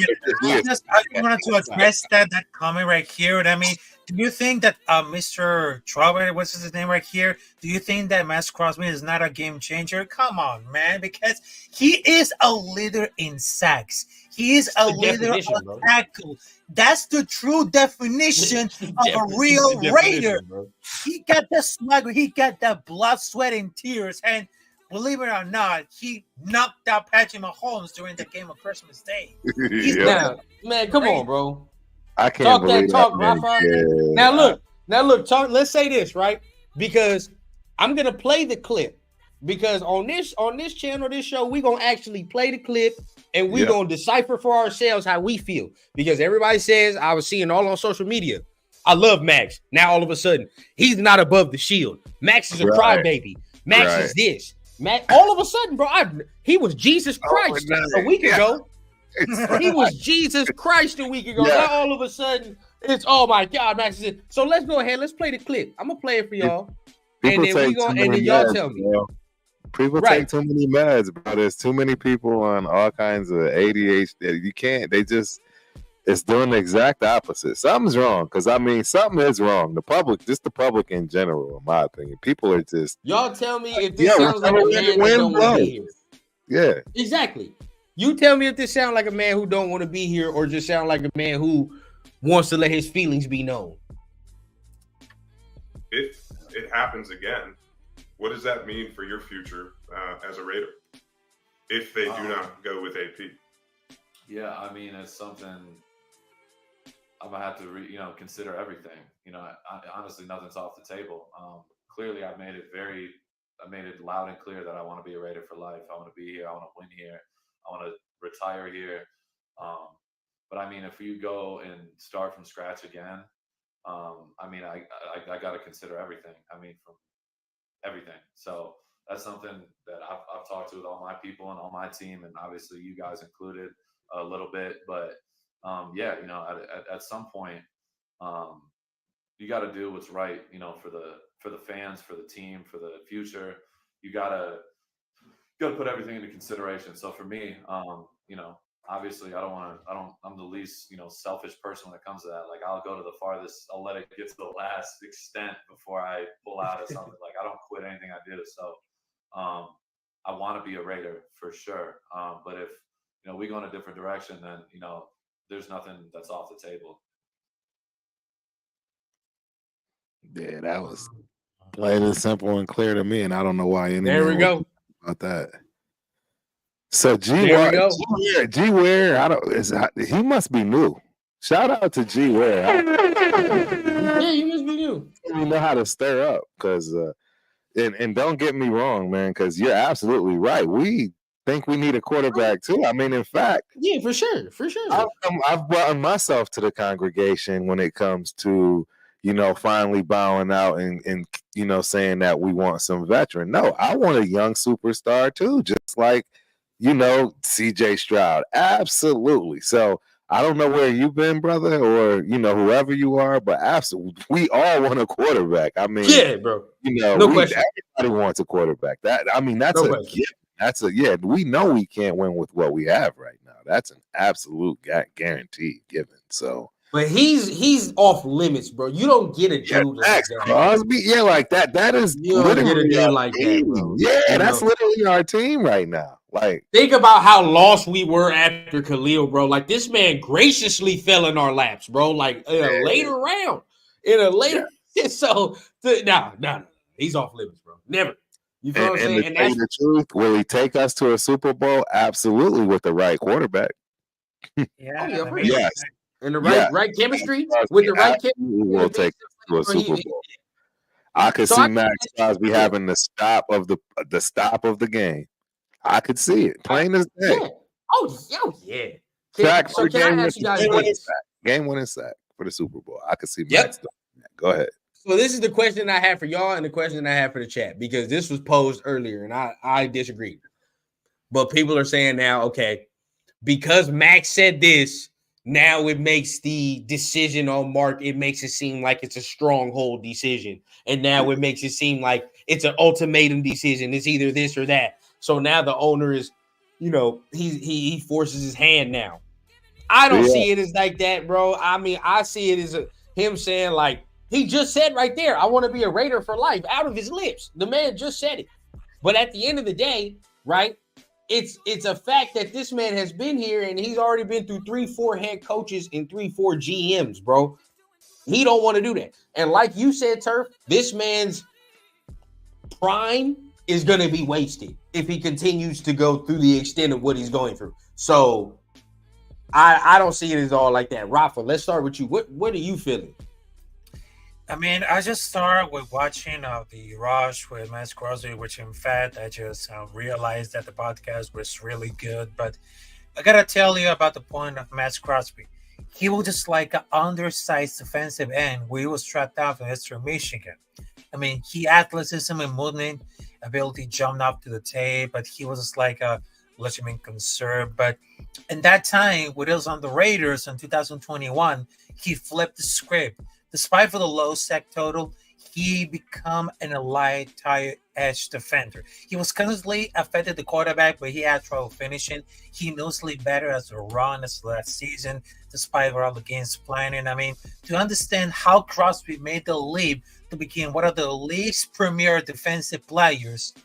to address that comment right here. I mean, do you think that Mr. Trouble, what's his name right here? Do you think that Maxx Crosby is not a game changer? Come on, man, because he is a leader in sacks. He is a leader of tackle. That's the true definition of a real Raider. He got the swagger. He got that blood, sweat, and tears. And believe it or not, he knocked out Patrick Mahomes during the game of Christmas Day. Man, come on, bro. I can't believe that, Rafa. Yeah. Now look. Talk. Let's say this, right? Because I'm gonna play the clip. Because on this channel, this show, we're gonna actually play the clip and we're gonna decipher for ourselves how we feel. Because everybody says, I was seeing all on social media, I love Maxx. Now all of a sudden, he's not above the shield. Maxx is a crybaby. Maxx is this. Maxx, all of a sudden, bro, he was Jesus Christ a week ago. He was Jesus Christ a week ago. Now all of a sudden, it's oh my God, Maxx is it. So let's go ahead. Let's play the clip. I'm gonna play it for y'all. And then y'all tell me. People take too many meds, bro. There's too many people on all kinds of ADHD. You can't. It's doing the exact opposite. Something's wrong. Because I mean, something is wrong. The public in general, in my opinion, people are just. Y'all tell me if this sounds like a man that don't want to be here. Yeah, exactly. You tell me if this sounds like a man who don't want to be here, or just sound like a man who wants to let his feelings be known. If it happens again, what does that mean for your future as a Raider if they do not go with AP? Yeah, I mean, it's something I'm gonna have to consider everything. I honestly, nothing's off the table. Clearly, I made it loud and clear that I want to be a Raider for life. I want to be here. I want to win here. I want to retire here. But I mean, if you go and start from scratch again, I mean, I got to consider everything. I mean, from everything. So that's something that I've talked to with all my people and all my team, and obviously you guys included a little bit. But yeah, you know, at some point, you got to do what's right, you know, for the fans, for the team, for the future. You gotta put everything into consideration. So for me, you know, obviously I'm the least, you know, selfish person when it comes to that. Like I'll go to the farthest, I'll let it get to the last extent before I pull out of something. Like I don't quit anything I do. So I want to be a Raider for sure. But if, you know, we go in a different direction, then, you know, there's nothing that's off the table. Yeah, that was plain and simple and clear to me, and I don't know why anyone There we go. about that. So There we go. G Ware, he must be new. Shout out to G Ware. Yeah, you must be new. You know how to stir up, because and don't get me wrong, man, because you're absolutely right. We think we need a quarterback too. I mean, in fact, yeah, for sure. I've brought myself to the congregation when it comes to, you know, finally bowing out and you know, saying that we want some veteran. No, I want a young superstar too, just like, you know, CJ Stroud. Absolutely. So I don't know where you've been, brother, or, you know, whoever you are, but absolutely, we all want a quarterback. I mean, yeah, bro. You know, no question. Everybody wants a quarterback. That's No a question. given. We know we can't win with what we have right now. That's an absolute guarantee given. So, but he's off limits, bro. You don't get a dude like Maxx that. Crosby, yeah, like that. That is you don't get a dude our like team. that, bro. Yeah, that's literally our team right now. Like, think about how lost we were after Khalil, bro. Like this man graciously fell in our laps, bro. Like in a later round, So no, he's off limits, bro. Never. You feel what I'm saying? And to tell you the truth, will he take us to a Super Bowl? Absolutely, with the right quarterback. Yeah, I mean, Yes. And the right chemistry with the right chemistry, will take us to a Super Bowl. I could see Maxx Crosby having the stop of the game. I could see it, plain as day. Yeah. Oh yeah. Sack So can I ask you guys this? Game-winning sack for the Super Bowl. I could see Maxx doing that. Go ahead. So this is the question I have for y'all and the question I have for the chat, because this was posed earlier and I disagreed. But people are saying now, okay, because Max said this, now it makes the decision on Mark, it makes it seem like it's a stronghold decision. And now it makes it seem like it's an ultimatum decision. It's either this or that. So now the owner is, you know, he forces his hand now. I don't see it as like that, bro. I mean, I see it as him saying, like, he just said right there, I want to be a Raider for life, out of his lips. The man just said it. But at the end of the day, right, it's a fact that this man has been here and he's already been through 3-4 head coaches and 3-4 GMs, bro. He don't want to do that. And like you said, Turf, this man's prime is going to be wasted if he continues to go through the extent of what he's going through. So I don't see it as all like that. Rafa, let's start with you. What are you feeling? I mean, I just started with watching the Rush with Maxx Crosby, which in fact, I just realized that the podcast was really good. But I got to tell you about the point of Maxx Crosby. He was just like an undersized defensive end where he was trapped out from Eastern Michigan. I mean, he athleticism and movement ability jumped up to the tape, but he was just like a legitimate concern. But in that time, when it was on the Raiders in 2021, he flipped the script. Despite for the low sack total, he become an elite tight edge defender. He was constantly affected the quarterback, but he had trouble finishing. He mostly better as a run as last season, despite all the games planning. I mean, to understand how Crosby made the leap to become one of the league's premier defensive players,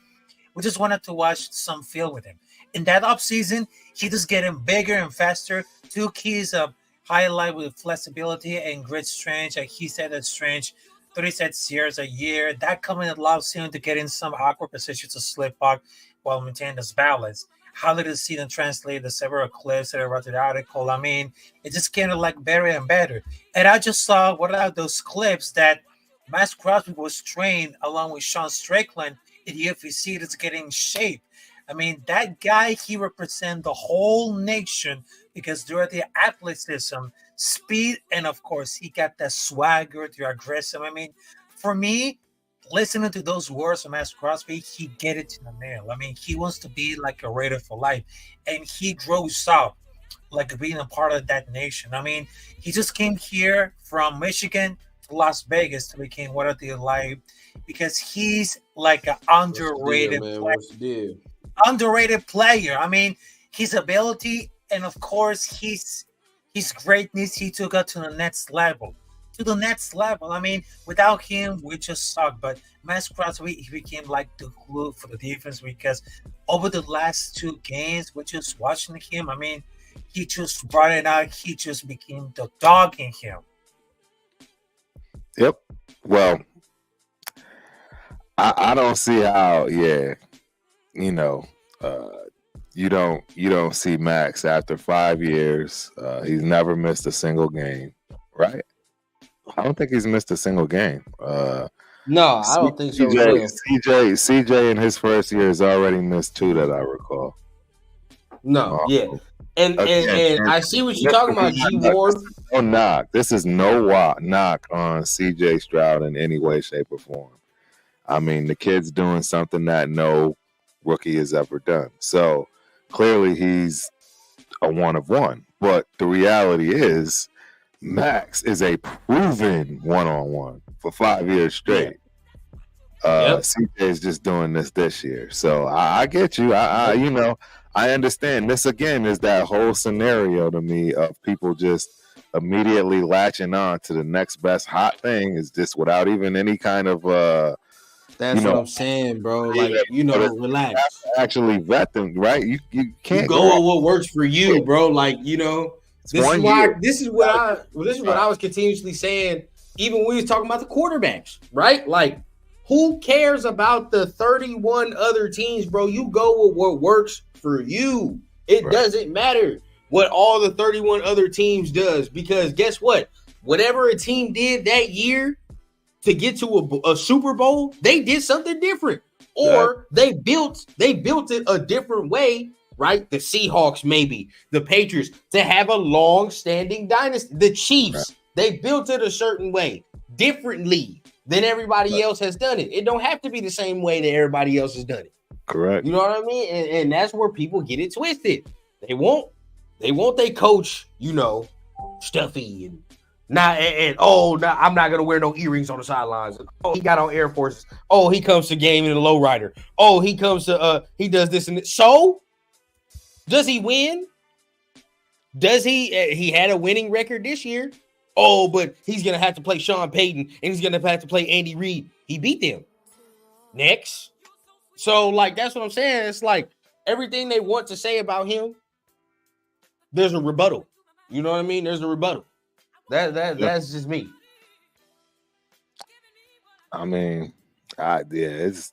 we just wanted to watch some film with him. In that offseason, he just getting bigger and faster. Two keys of highlight with flexibility and grit strength. Like he said, that strength 36 years a year. That coming allows him to get in some awkward positions to slip back while maintaining his balance. How did it see them translate the several clips that I wrote in the article? I mean, it just kind of like better and better. And I just saw one of those clips that Maxx Crosby was trained along with Sean Strickland in the UFC that's getting in shape. I mean, that guy, he represents the whole nation because they're the athleticism, speed, and of course, he got the swagger, the aggressive. I mean, for me, listening to those words from Maxx Crosby, he get it to the nail. I mean, he wants to be like a Raider for life, and he grows up like being a part of that nation. I mean, he just came here from Michigan to Las Vegas to become one of the live because he's like an underrated player. Underrated player. I mean, his ability and of course his greatness, he took us to the next level. I mean, without him, we just suck. But Maxx Crosby, he became like the glue for the defense because over the last 2 games, we're just watching him. I mean, he just brought it out. He just became the dog in him. Yep. Well, I don't see how. Yeah, you know, you don't see Max after 5 years. He's never missed a single game, right? I don't think he's missed a single game. No, I don't think so. CJ in his first year has already missed 2 that I recall. No, yeah. And I see what you're talking about, G Ward. No knock. This is no knock on CJ Stroud in any way, shape, or form. I mean, the kid's doing something that no rookie has ever done. So clearly he's a one of one. But the reality is Max is a proven one-on-one for 5 years straight. CJ is just doing this year. So I get you. I understand. This again is that whole scenario to me of people just immediately latching on to the next best hot thing is just without even any kind of that's what I'm saying, bro. Like, relax. Actually vet them, right? You can't go with what works for you, bro. Like, this is what I was continuously saying, even when we was talking about the quarterbacks, right? Like, who cares about the 31 other teams, bro? You go with what works for you. It doesn't matter what all the 31 other teams does, because guess what? Whatever a team did that year to get to a Super Bowl, they did something different, or they built it a different way, right? The Seahawks, maybe the Patriots, to have a long-standing dynasty. The Chiefs, they built it a certain way, differently than everybody else has done it. It don't have to be the same way that everybody else has done it. Correct. You know what I mean? And that's where people get it twisted. They want their coach, stuffy and I'm not gonna wear no earrings on the sidelines. Oh, he got on Air Forces. Oh, he comes to game in a lowrider. Oh, he comes to he does this and that. So does he win? Does he had a winning record this year? Oh, but he's gonna have to play Sean Payton and he's gonna have to play Andy Reid. He beat them. Next. So, like, that's what I'm saying. It's like everything they want to say about him, there's a rebuttal. You know what I mean? There's a rebuttal. That's just me. I mean, I don't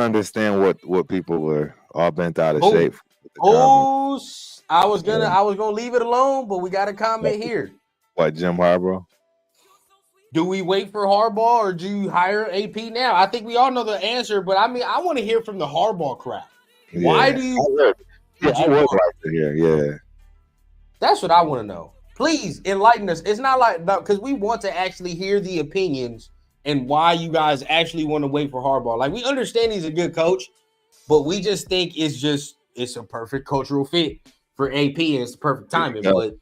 understand what people were all bent out of shape. I was gonna leave it alone, but we got a comment here. What, Jim Harbaugh? Do we wait for Harbaugh or do you hire AP now? I think we all know the answer, but I mean, I want to hear from the Harbaugh crowd. Yeah. Why do you? I would like to hear. Yeah, that's what I want to know. Please enlighten us. It's not like because we want to actually hear the opinions and why you guys actually want to wait for Harbaugh. Like, we understand he's a good coach, but we just think it's a perfect cultural fit for AP and it's the perfect timing. Yeah. But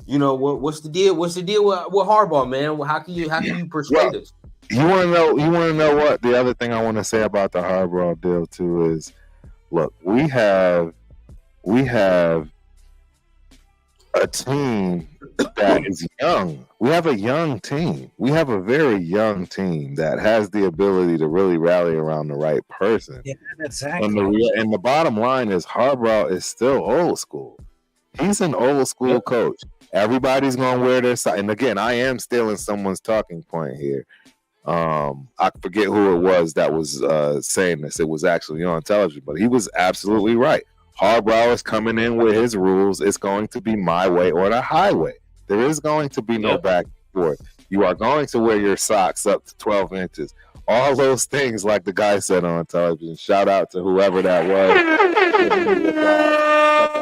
what's the deal? What's the deal with Harbaugh, man? How can you persuade us? You want to know what the other thing I want to say about the Harbaugh deal too is, look, we have a team that is young. We have a young team. We have a very young team that has the ability to really rally around the right person. Yeah, exactly. And the bottom line is Harbaugh is still old school. He's an old school coach. Everybody's gonna wear their side. And again, I am stealing someone's talking point here. I forget who it was that was saying this. It was actually on television, but he was absolutely right. Harbaugh is coming in with his rules. It's going to be my way or the highway. There is going to be no back and forth. You are going to wear your socks up to 12 inches all those things, like the guy said on television. Shout out to whoever that was.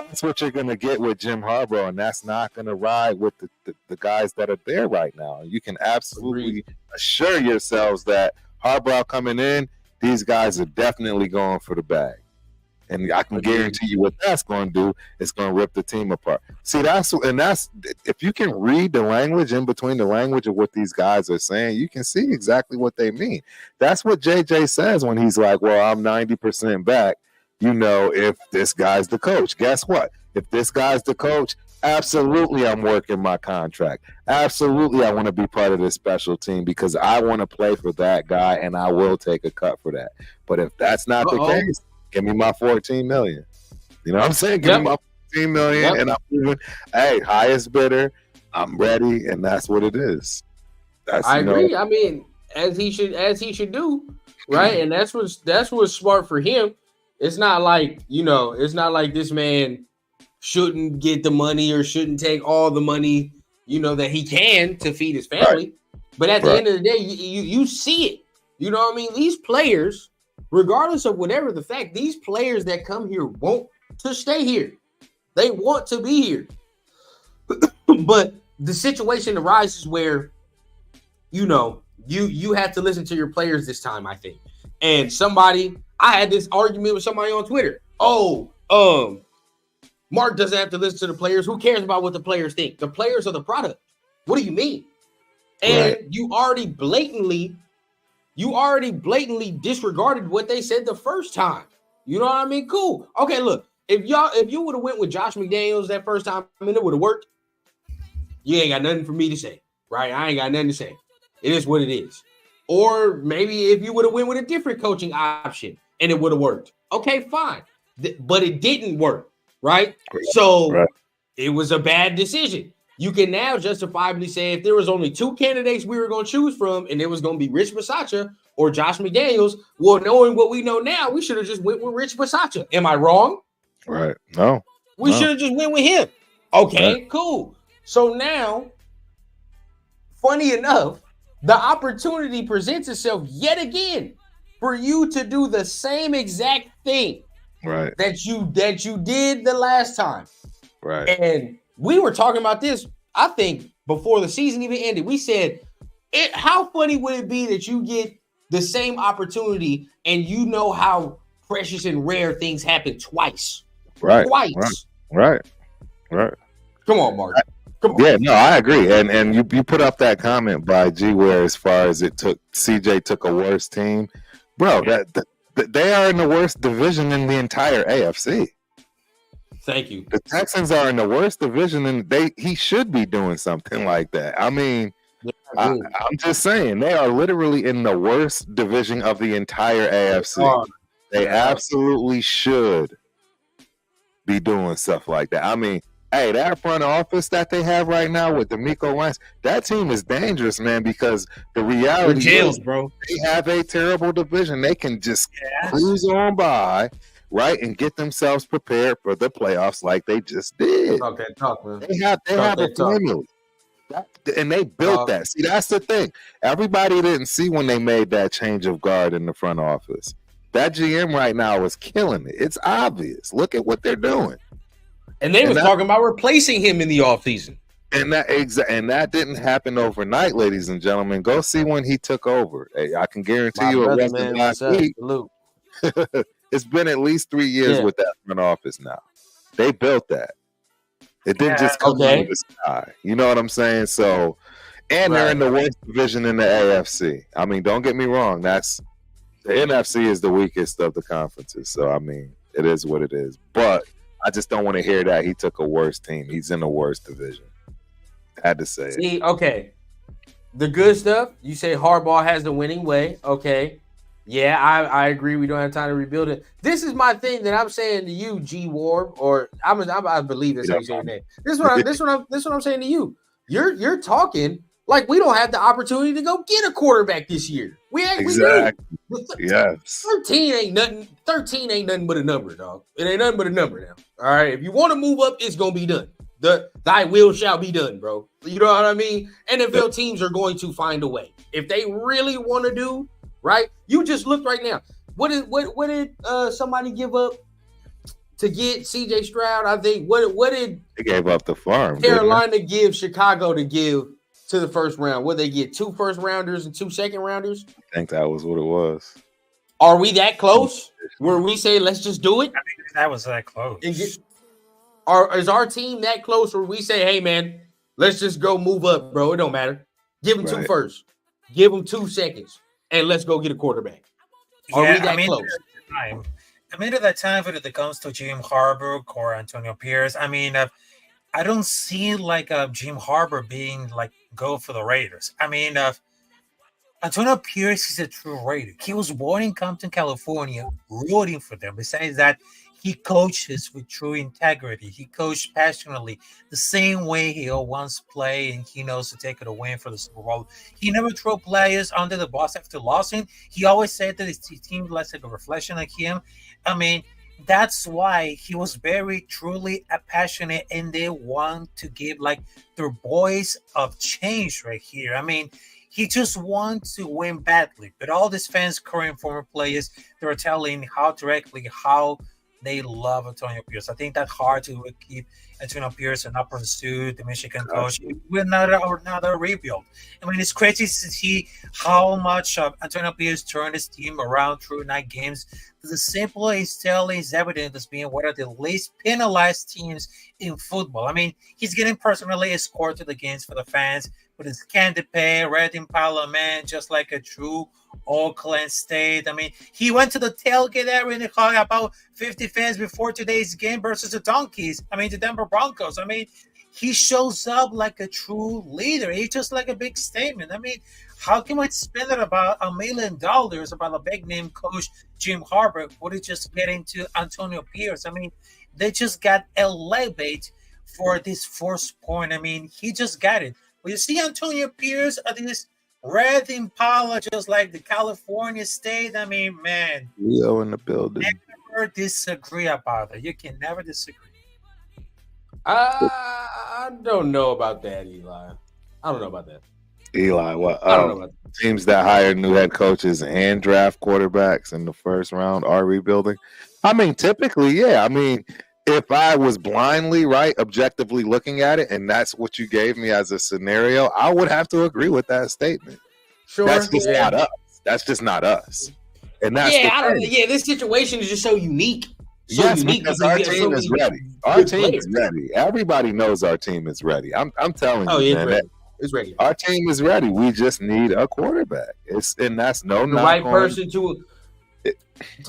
That's what you're gonna get with Jim Harbaugh, and that's not gonna ride with the guys that are there right now. You can absolutely assure yourselves that Harbaugh coming in, these guys are definitely going for the bag. And I can guarantee you what that's going to do is going to rip the team apart. See, that's if you can read the language in between the language of what these guys are saying, you can see exactly what they mean. That's what JJ says when he's like, well, I'm 90% back, if this guy's the coach. Guess what? If this guy's the coach, absolutely I'm working my contract. Absolutely I want to be part of this special team because I want to play for that guy and I will take a cut for that. But if that's not the case, give me my $14 million. You know what I'm saying? Give me my $14 million, and I'm moving. Hey, highest bidder. I'm ready, and that's what it is. I agree. I mean, as he should do, right? And that's what's smart for him. It's not like this man shouldn't get the money or shouldn't take all the money, that he can to feed his family. Right. But at the end of the day, you see it. You know what I mean? These players, regardless of whatever the fact, these players that come here want to stay here. They want to be here. But the situation arises where, you have to listen to your players this time, I think. And I had this argument with somebody on Twitter. Mark doesn't have to listen to the players. Who cares about what the players think? The players are the product. What do you mean? And you already blatantly disregarded what they said the first time. You know what I mean? Cool. Okay, look, if you would have went with Josh McDaniels that first time and it would have worked, you ain't got nothing for me to say, right? I ain't got nothing to say. It is what it is. Or maybe if you would have went with a different coaching option and it would have worked. Okay, fine. But it didn't work, right? So it was a bad decision. You can now justifiably say if there was only two candidates we were going to choose from and it was going to be Rich Bisaccia or Josh McDaniels, well, knowing what we know now, we should have just went with Rich Bisaccia. Am I wrong? Right. No. We should have just went with him. Okay, cool. So now, funny enough, the opportunity presents itself yet again for you to do the same exact thing that you did the last time. Right. And we were talking about this, I think, before the season even ended. We said, how funny would it be that you get the same opportunity and you know how precious and rare things happen twice? Right. Twice. Right. Come on, Mark. Come on. Yeah, no, I agree. And you put up that comment by G where as far as CJ took a worse team. Bro, that they are in the worst division in the entire AFC. Thank you. The Texans are in the worst division, and he should be doing something like that. I mean, I'm just saying they are literally in the worst division of the entire AFC. They absolutely should be doing stuff like that. I mean, hey, that front office that they have right now with D'Amico Lance, that team is dangerous, man, because the reality is bro. They have a terrible division. They can just cruise on by, right, and get themselves prepared for the playoffs like they just did. Talk that talk, man. They have a formula. And they built that. See, that's the thing. Everybody didn't see when they made that change of guard in the front office. That GM right now is killing it. It's obvious. Look at what they're doing. And they was talking about replacing him in the offseason. And that didn't happen overnight, ladies and gentlemen. Go see when he took over. Hey, I can guarantee you it wasn't last week. It's been at least 3 years with that front office now. They built that. It didn't just come out of the sky. You know what I'm saying? So, and they're in the worst division in the AFC. I mean, don't get me wrong. The NFC is the weakest of the conferences. So, I mean, it is what it is. But I just don't want to hear that he took a worse team. He's in the worst division. Had to say it. Okay. The good stuff, you say Harbaugh has the winning way. Okay. Yeah, I agree. We don't have time to rebuild it. This is my thing that I'm saying to you, G Warb, or I believe that's how you say your name. This what I'm saying to you. You're talking like we don't have the opportunity to go get a quarterback this year. We do. Yes. 13 ain't nothing but a number, dog. It ain't nothing but a number now. All right. If you want to move up, it's gonna be done. Thy will shall be done, bro. You know what I mean? NFL teams are going to find a way. If they really want to do right? You just looked right now. What did somebody give up to get CJ Stroud? I think what did They gave up the farm. Carolina give Chicago to give to the first round? What they get? 2 first rounders and 2 second rounders? I think that was what it was. Are we that close? Where we say let's just do it? I mean, that was that close. Is our team that close where we say, hey man, let's just go move up, bro? It don't matter. Give them 2 first. Give them 2 seconds, and let's go get a quarterback. Are we that close? At that time when it comes to Jim Harbaugh or Antonio Pierce, I mean, I don't see like Jim Harbaugh being like go for the Raiders. I mean, Antonio Pierce is a true Raider. He was born in Compton, California, rooting for them. Besides that, he coaches with true integrity. He coached passionately, the same way he once played, and he knows to take it a win for the Super Bowl. He never threw players under the bus after losing. He always said that his team was like a reflection of him. I mean, that's why he was very truly passionate, and they want to give like their voice of change right here. I mean, he just wants to win badly, but all these fans, current former players, they're telling how they love Antonio Pierce. I think that's hard to keep Antonio Pierce and not pursue the Michigan coach with another rebuild. I mean, it's crazy to see how much Antonio Pierce turned his team around through 9 games. The simple is telling is evident as being one of the least penalized teams in football. I mean, he's getting personally escorted against for the fans, but his candy pay, red Impala man, just like a true Oakland State. I mean, he went to the tailgate area and called about 50 fans before today's game versus the the Denver Broncos. I mean, he shows up like a true leader. He's just like a big statement. I mean, how can we spend it about $1 million about a big name coach, Jim Harbaugh, would it just get into Antonio Pierce? I mean, they just got elevated for this first point. I mean, he just got it. But you see Antonio Pierce at this red Impala, just like the California State. I mean, man. Leo in the building. Never disagree about it. You can never disagree. I don't know about that, Eli. I don't know about that. Eli, what? I don't know about that. Teams that hire new head coaches and draft quarterbacks in the first round are rebuilding. I mean, typically, yeah. I mean, if I was blindly, objectively looking at it, and that's what you gave me as a scenario, I would have to agree with that statement. Sure. That's just not us. That's just not us. And that's this situation is just so unique. Because our team is ready. Our team is ready. Everybody knows our team is ready. I'm telling you, man. It's ready. Our team is ready. We just need a quarterback. That's the right person to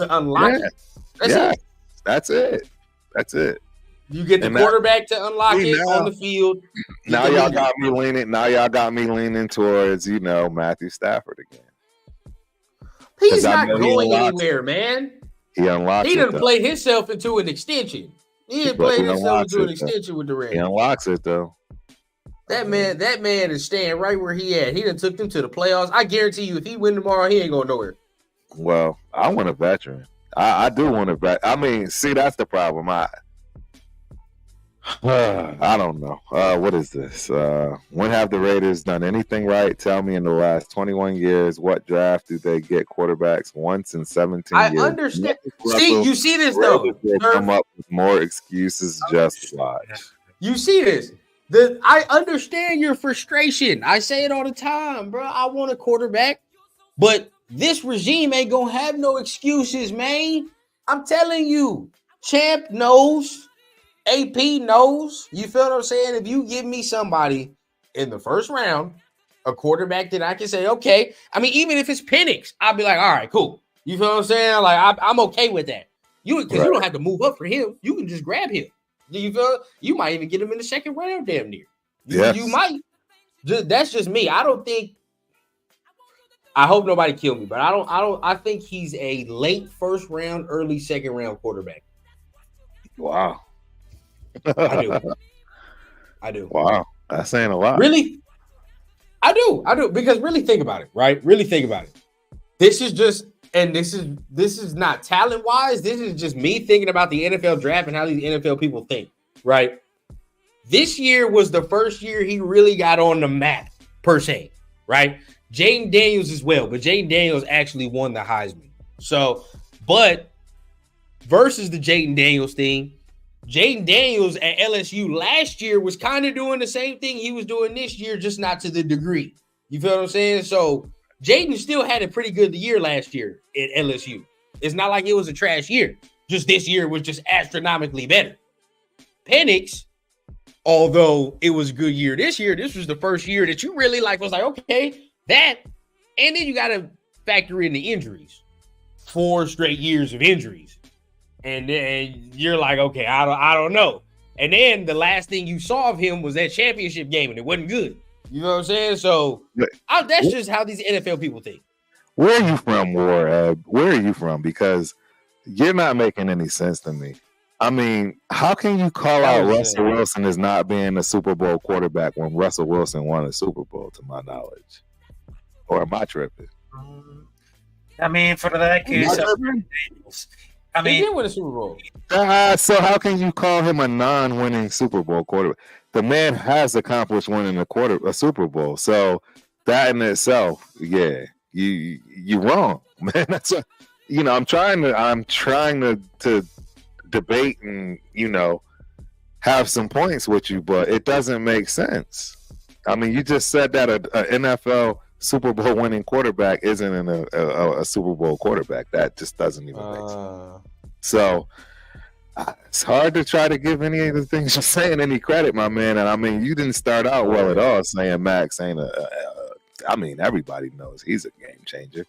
unlock it. That's it. That's it. You get the quarterback to unlock it on the field. Now y'all got me leaning towards, Matthew Stafford again. He's not going anywhere, man. He unlocks it. He done played himself into an extension. He done played himself into an extension with the Rams. He unlocks it though. That man is staying right where he at. He done took them to the playoffs. I guarantee you, if he win tomorrow, he ain't going nowhere. Well, I want a veteran. I do want a veteran. I mean, see, that's the problem. I don't know. What is this? When have the Raiders done anything right? Tell me in the last 21 years, what draft do they get quarterbacks once in 17 years? I understand. See, you see this, though. Come up with more excuses, just watch. You see this. I understand your frustration. I say it all the time, bro. I want a quarterback, but this regime ain't gonna have no excuses, man. I'm telling you. Champ knows. AP knows. You feel what I'm saying? If you give me somebody in the first round, a quarterback that I can say, okay. I mean, even if it's Penix, I'll be like, all right, cool. You feel what I'm saying? Like, I'm okay with that. Because you don't have to move up for him. You can just grab him. You feel? You might even get him in the second round, damn near. You might. That's just me. I don't think. I hope nobody kill me, but I think he's a late first round, early second round quarterback. Wow. I do. Wow, that's saying a lot. Really? I do because really think about it, right? Really think about it. This is just. And this is not talent wise. This is just me thinking about the NFL draft and how these NFL people think, right? This year was the first year he really got on the map, per se, right? Jaden Daniels as well, but Jaden Daniels actually won the Heisman. So, but versus the Jaden Daniels thing, Jaden Daniels at LSU last year was kind of doing the same thing he was doing this year, just not to the degree. You feel what I'm saying? So Jaden still had a pretty good year last year at LSU. It's not like it was a trash year. Just this year was just astronomically better. Penix, although it was a good year this year, this was the first year that you really was like, okay, that. And then you got to factor in the injuries. 4 straight years of injuries. And then you're like, okay, I don't know. And then the last thing you saw of him was that championship game, and it wasn't good. You know what I'm saying? So that's just how these NFL people think. Where are you from, War? Where are you from? Because you're not making any sense to me. I mean, how can you call out Russell Wilson as not being a Super Bowl quarterback when Russell Wilson won a Super Bowl, to my knowledge? Or am I tripping? I mean, for that case, I mean, he did win a Super Bowl. So how can you call him a non-winning Super Bowl quarterback? The man has accomplished winning a Super Bowl. So that in itself, yeah, you're wrong, man. That's what, I'm trying to debate and have some points with you, but it doesn't make sense. I mean, you just said that an NFL Super Bowl winning quarterback isn't a Super Bowl quarterback. That just doesn't even make sense. So it's hard to try to give any of the things you're saying any credit, my man. And I mean, you didn't start out well at all saying Max ain't I mean, everybody knows he's a game changer.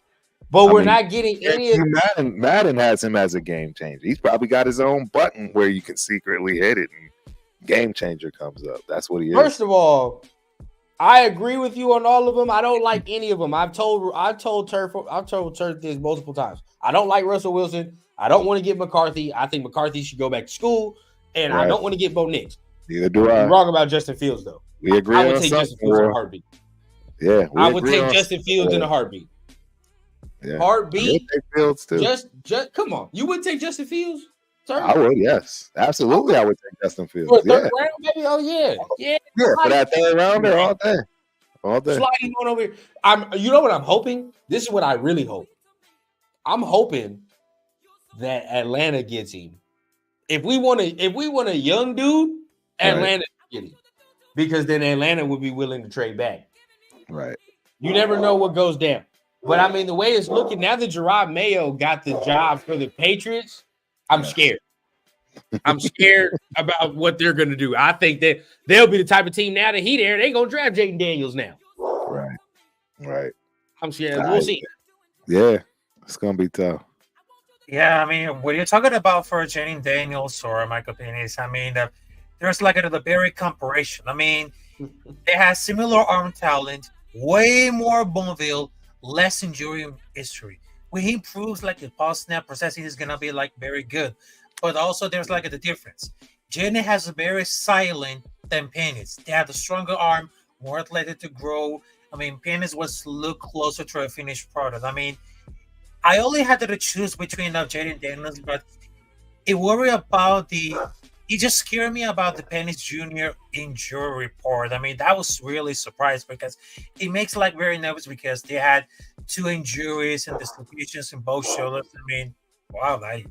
But we're not getting any of Madden has him as a game changer. He's probably got his own button where you can secretly hit it and game changer comes up. That's what he is. First of all, I agree with you on all of them. I don't like any of them. I've told Turf this multiple times. I don't like Russell Wilson. I don't want to get McCarthy. I think McCarthy should go back to school, and I don't want to get Bo Nix. Neither do I. You're wrong about Justin Fields, though. We agree. I would take Justin Fields in a heartbeat. Yeah, I would take Justin Fields in a heartbeat. Yeah. Heartbeat. Take Fields too. Just come on. You would take Justin Fields? Sir? I would, yes, absolutely. I would take Justin Fields. For a third round, baby? Oh yeah. For that third rounder, all day. Sliding on over here. You know what I'm hoping? This is what I really hope. I'm hoping that Atlanta gets him. If we want a young dude, Atlanta get him. Because then Atlanta would be willing to trade back. Right. You never know what goes down. But I mean, the way it's looking now that Gerard Mayo got the job for the Patriots, I'm scared. I'm scared about what they're going to do. I think that they'll be the type of team now that they're going to draft Jaden Daniels now. Right. I'm scared. We'll see. Yeah, it's going to be tough. Yeah, I mean, what you're talking about for Jaden Daniels or Michael Penix, I mean, there's like the very comparison. I mean, they have similar arm talent, way more Bonneville, less injury history. When he proves the post snap processing is gonna be very good, but also there's the difference. Jaden has a very silent than Penix. They have a stronger arm, more athletic to grow. I mean, Penix was look closer to a finished product. I mean, I only had to choose between Jaden Daniels, but it worried about it just scared me about the Penix Jr. injury report. I mean, that was really surprised because it makes very nervous because they had 2 injuries and dislocations in both shoulders. I mean, wow, I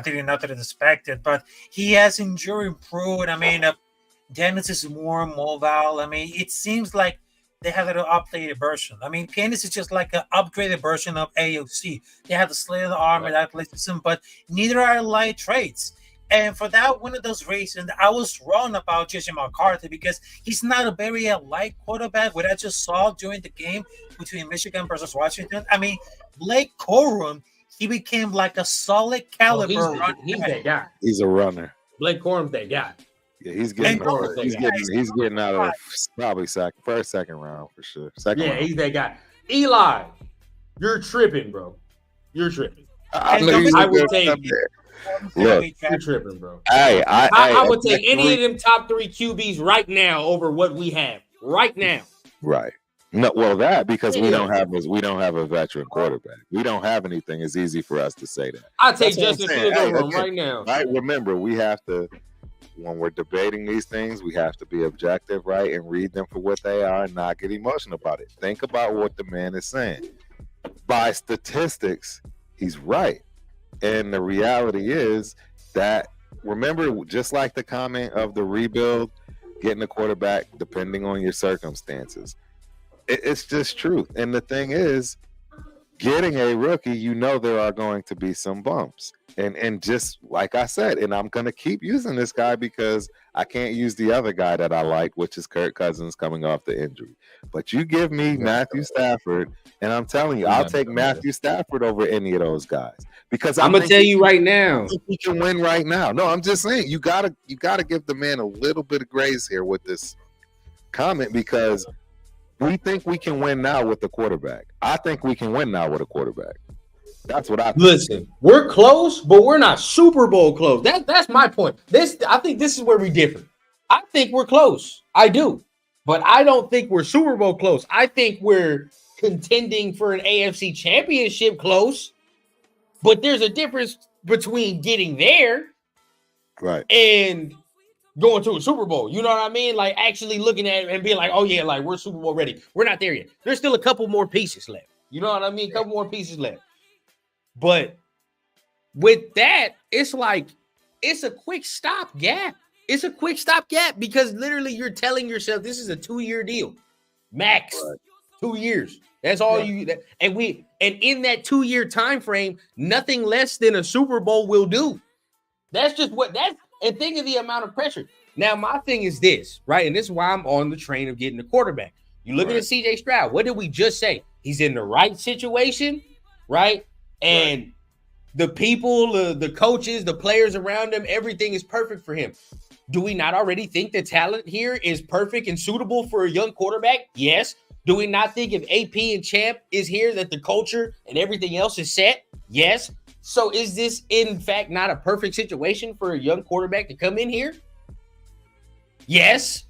didn't know that it expected, but he has injury improved. I mean, Dennis is more mobile. I mean, it seems like they have an updated version. I mean, Penix is just an upgraded version of AOC. They have the slit of the arm and athleticism, but neither are light traits. And for that one of those reasons, I was wrong about JJ McCarthy because he's not a very light quarterback. What I just saw during the game between Michigan versus Washington, I mean, Blake Corum, he became a solid caliber runner. He's that guy. He's a runner. Blake Corum's that guy. Yeah, he's getting out of probably first, second round for sure. Second round. He's that guy. Eli, you're tripping, bro. You're tripping. I would take. Look, you're tripping, bro. I would take any of them top 3 QBs right now over what we have right now. Right. No, well, that because we don't have a veteran quarterback. We don't have anything. It's easy for us to say that. I take Justin Fields over him right now. Right. Remember, we have to when we're debating these things, we have to be objective, right, and read them for what they are and not get emotional about it. Think about what the man is saying. By statistics, he's right. And the reality is that, remember, just like the comment of the rebuild, getting a quarterback depending on your circumstances, it's just truth. And the thing is, getting a rookie, you know there are going to be some bumps. And just like I said, and I'm going to keep using this guy because I can't use the other guy that I like, which is Kirk Cousins coming off the injury. But you give me Matthew Stafford, and I'm telling you, I'll take Matthew Stafford over any of those guys. Because I'm gonna tell you right now, he can win right now. No, I'm just saying you gotta give the man a little bit of grace here with this comment, because we think we can win now with the quarterback. I think we can win now with a quarterback. That's what I think. Listen, we're close, but we're not Super Bowl close. That's my point. I think this is where we differ. I think we're close. I do. But I don't think we're Super Bowl close. I think we're contending for an AFC championship close. But there's a difference between getting there, right, and going to a Super Bowl. You know what I mean? Like actually looking at it and being like, oh yeah, like we're Super Bowl ready. We're not there yet. There's still a couple more pieces left. You know what I mean? A couple more pieces left. But with that, it's like, it's a quick stop gap. It's a quick stop gap because literally you're telling yourself this is a 2-year deal. Max. Right. 2 years. That's all you, and in that 2-year time frame, nothing less than a Super Bowl will do. That's just and think of the amount of pressure. Now, my thing is this, right? And this is why I'm on the train of getting a quarterback. You look at CJ Stroud. What did we just say? He's in the right situation, right? And the people, the coaches, the players around him, everything is perfect for him. Do we not already think the talent here is perfect and suitable for a young quarterback? Yes. Do we not think if AP and Champ is here that the culture and everything else is set? Yes. So is this in fact not a perfect situation for a young quarterback to come in here? Yes.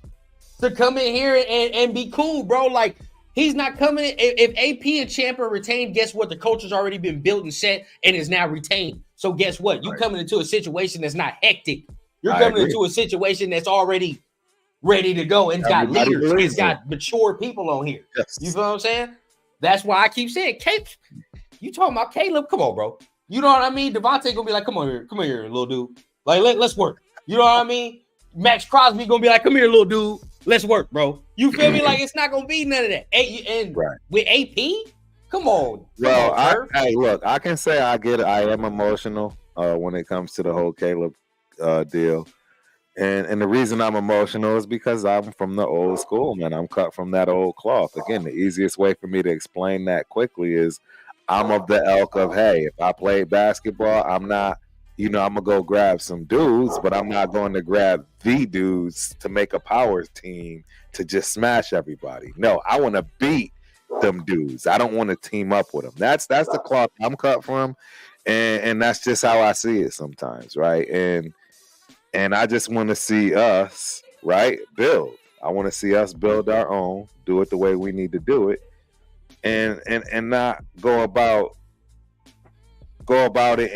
To come in here and be cool, bro. Like, he's not coming in. If AP and Champ are retained, guess what? The culture's already been built and set and is now retained. So guess what? You're coming into a situation that's not hectic. You're coming into a situation that's already ready to go, and it's got leaders. It's got mature people on here. Yes. You feel what I'm saying? That's why I keep saying, you talking about Caleb? Come on, bro. You know what I mean? Devontae gonna be like, come here, little dude. Like, let's work. You know what I mean? Maxx Crosby gonna be like, come here, little dude. Let's work, bro. You feel me? Like, it's not gonna be none of that. And with AP, come on. Well, hey, look, I can say I get it. I am emotional when it comes to the whole Caleb deal. And the reason I'm emotional is because I'm from the old school, man. I'm cut from that old cloth. Again, the easiest way for me to explain that quickly is I'm of the ilk of, hey, if I play basketball, I'm not, I'm going to go grab some dudes, but I'm not going to grab the dudes to make a power team to just smash everybody. No, I want to beat them dudes. I don't want to team up with them. That's the cloth I'm cut from, and that's just how I see it sometimes, right? And I just want to see us, right, build. I want to see us build our own, do it the way we need to do it, and not go about it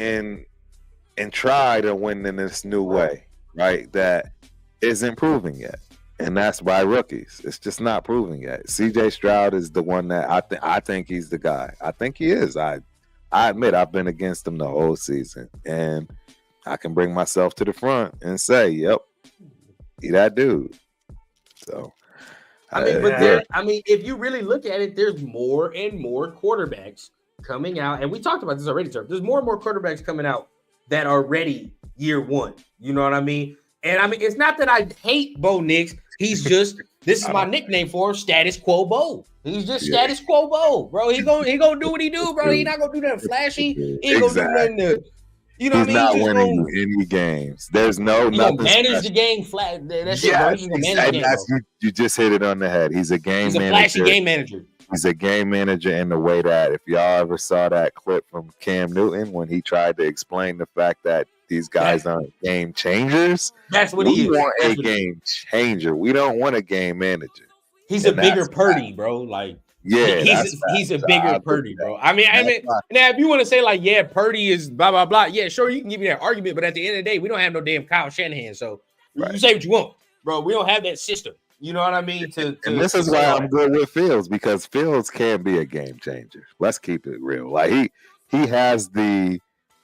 and try to win in this new way, right, that isn't proving yet. And that's by rookies. It's just not proving yet. CJ Stroud is the one that I think he's the guy. I think he is. I admit I've been against him the whole season, and I can bring myself to the front and say, yep, he that dude. So, if you really look at it, there's more and more quarterbacks coming out. And we talked about this already, sir. There's more and more quarterbacks coming out that are ready year one. You know what I mean? And I mean, it's not that I hate Bo Nix. He's just, this is my nickname for him, Status Quo Bo. He's just Status Quo Bo, bro. He gonna do what he do, bro. He not gonna do nothing flashy. He ain't gonna do nothing to, you know what I mean? He's not winning any games. There's nothing. Manage the game flat. That's it, bro. He's gonna manage the game, bro. You just hit it on the head. He's a game manager. He's a flashy game manager. He's a game manager in the way that, if y'all ever saw that clip from Cam Newton when he tried to explain the fact that these guys aren't game changers. That's what he is. We want a game changer. We don't want a game manager. He's a bigger Purdy, bro. Like, he's a bigger Purdy, bro. I mean, now if you want to say like, yeah, Purdy is blah blah blah, yeah, sure, you can give me that argument, but at the end of the day, we don't have no damn Kyle Shanahan, so Right. You say what you want, bro. We don't have that system. You know what I mean? And this is why I'm good with Fields, because Fields can be a game changer. Let's keep it real. Like he has the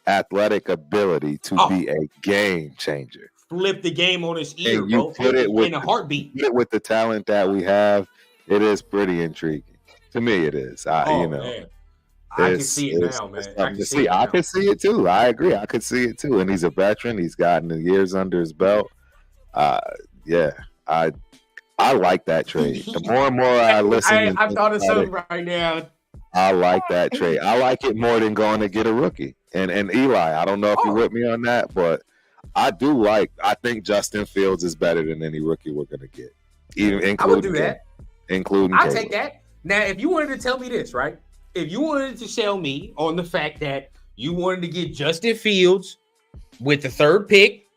athletic ability to be a game changer. Flip the game on his ear, and you bro. put it with in a heartbeat. With the talent that we have, it is pretty intriguing. To me, it is. Man. I can see it now, man. I can see it too. I agree. I could see it too. And he's a veteran. He's gotten the years under his belt. Yeah, I like that trade. The more and more I listen, I thought of something right now. I like that trade. I like it more than going to get a rookie. And Eli, I don't know if you're with me on that, but I think Justin Fields is better than any rookie we're going to get. I would do that. Including I'll take that. Now, if you wanted to tell me this, right? If you wanted to sell me on the fact that you wanted to get Justin Fields with the third pick,